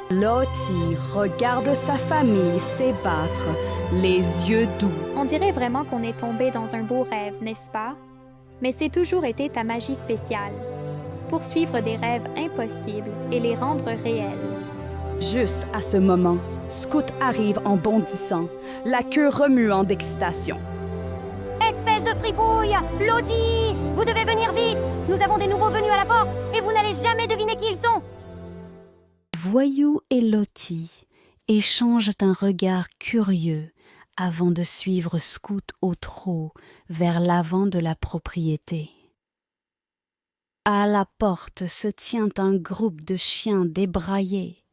Lottie regarde sa famille s'ébattre, les yeux doux. On dirait vraiment qu'on est tombé dans un beau rêve, n'est-ce pas? Mais c'est toujours été ta magie spéciale. Poursuivre des rêves impossibles et les rendre réels. Juste à ce moment, Scout arrive en bondissant, la queue remuant d'excitation. Espèce de fripouille! Lottie! Vous devez venir vite! Nous avons des nouveaux venus à la porte et vous n'allez jamais deviner qui ils sont! Voyou et Lottie échangent un regard curieux avant de suivre Scout au trot vers l'avant de la propriété. À la porte se tient un groupe de chiens débraillés,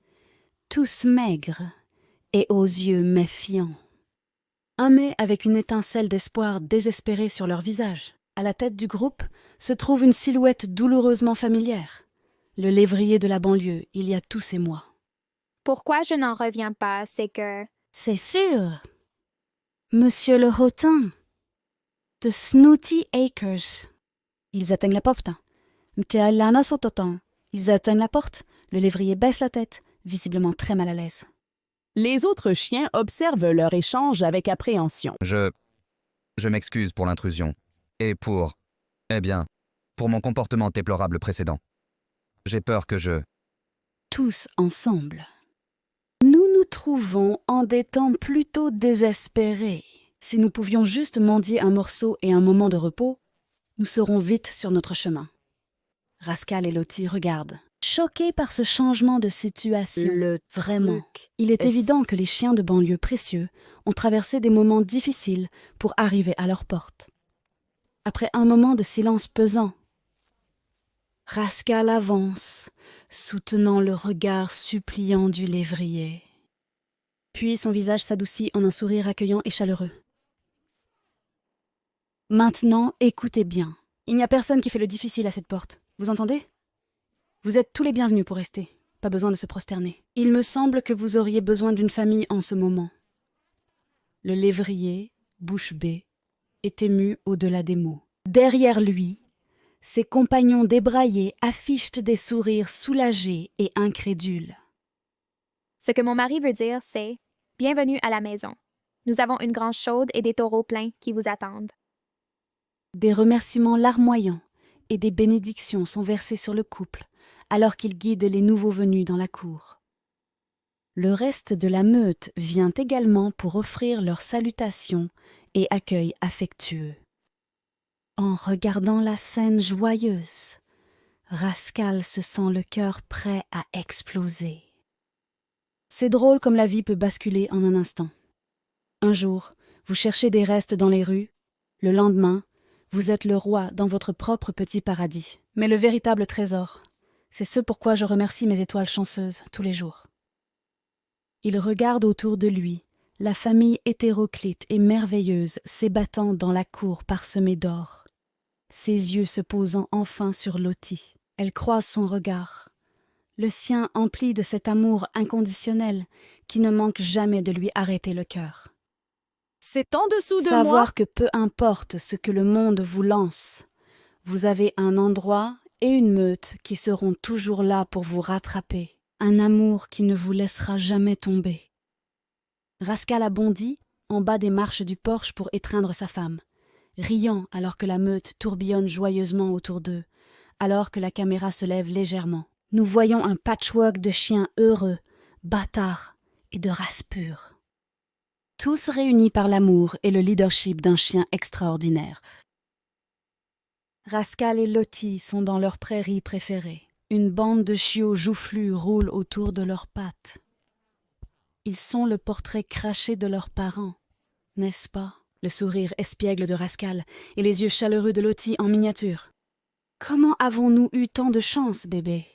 tous maigres et aux yeux méfiants. Mais avec une étincelle d'espoir désespéré sur leur visage. À la tête du groupe se trouve une silhouette douloureusement familière. Le lévrier de la banlieue, il y a tous ces mois. Pourquoi je n'en reviens pas, c'est que... C'est sûr. Monsieur le Hautain, de Snooty Acres. Ils atteignent la porte. Ils atteignent la porte. Le lévrier baisse la tête, visiblement très mal à l'aise. Les autres chiens observent leur échange avec appréhension. Je m'excuse pour l'intrusion. Et pour mon comportement déplorable précédent. J'ai peur que Tous ensemble. Nous nous trouvons en des temps plutôt désespérés. Si nous pouvions juste mendier un morceau et un moment de repos, nous serons vite sur notre chemin. Rascal et Lottie regardent, choqués par ce changement de situation. Vraiment. Il est évident que les chiens de banlieue précieux ont traversé des moments difficiles pour arriver à leur porte. Après un moment de silence pesant, Rascal avance, soutenant le regard suppliant du lévrier. Puis son visage s'adoucit en un sourire accueillant et chaleureux. Maintenant, écoutez bien. Il n'y a personne qui fait le difficile à cette porte. Vous entendez? Vous êtes tous les bienvenus pour rester. Pas besoin de se prosterner. Il me semble que vous auriez besoin d'une famille en ce moment. Le lévrier, bouche bée, est ému au-delà des mots. Derrière lui, ses compagnons débraillés affichent des sourires soulagés et incrédules. Ce que mon mari veut dire, c'est « Bienvenue à la maison. Nous avons une grange chaude et des taureaux pleins qui vous attendent. » Des remerciements larmoyants et des bénédictions sont versés sur le couple alors qu'il guide les nouveaux venus dans la cour. Le reste de la meute vient également pour offrir leurs salutations et accueil affectueux. En regardant la scène joyeuse, Rascal se sent le cœur prêt à exploser. C'est drôle comme la vie peut basculer en un instant. Un jour, vous cherchez des restes dans les rues, le lendemain, vous êtes le roi dans votre propre petit paradis. Mais le véritable trésor, c'est ce pourquoi je remercie mes étoiles chanceuses tous les jours. Il regarde autour de lui, la famille hétéroclite et merveilleuse s'ébattant dans la cour parsemée d'or. Ses yeux se posant enfin sur Lottie. Elle croise son regard. Le sien empli de cet amour inconditionnel qui ne manque jamais de lui arrêter le cœur. C'est en dessous de moi. Savoir que peu importe ce que le monde vous lance, vous avez un endroit et une meute qui seront toujours là pour vous rattraper. Un amour qui ne vous laissera jamais tomber. Rascal a bondi en bas des marches du porche pour étreindre sa femme, riant alors que la meute tourbillonne joyeusement autour d'eux, alors que la caméra se lève légèrement. Nous voyons un patchwork de chiens heureux, bâtards et de race pure. Tous réunis par l'amour et le leadership d'un chien extraordinaire. Rascal et Lottie sont dans leur prairie préférée. Une bande de chiots joufflus roule autour de leurs pattes. Ils sont le portrait craché de leurs parents, n'est-ce pas? Le sourire espiègle de Rascal et les yeux chaleureux de Lottie en miniature. Comment avons-nous eu tant de chance, bébé?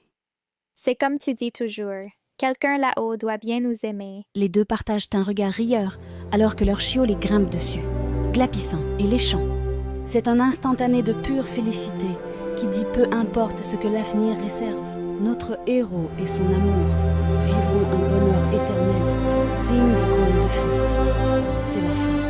C'est comme tu dis toujours. Quelqu'un là-haut doit bien nous aimer. Les deux partagent un regard rieur alors que leur chiot les grimpe dessus, glapissant et léchant. C'est un instantané de pure félicité qui dit peu importe ce que l'avenir réserve. Notre héros et son amour vivront un bonheur éternel, digne des contes de fées. C'est la fin.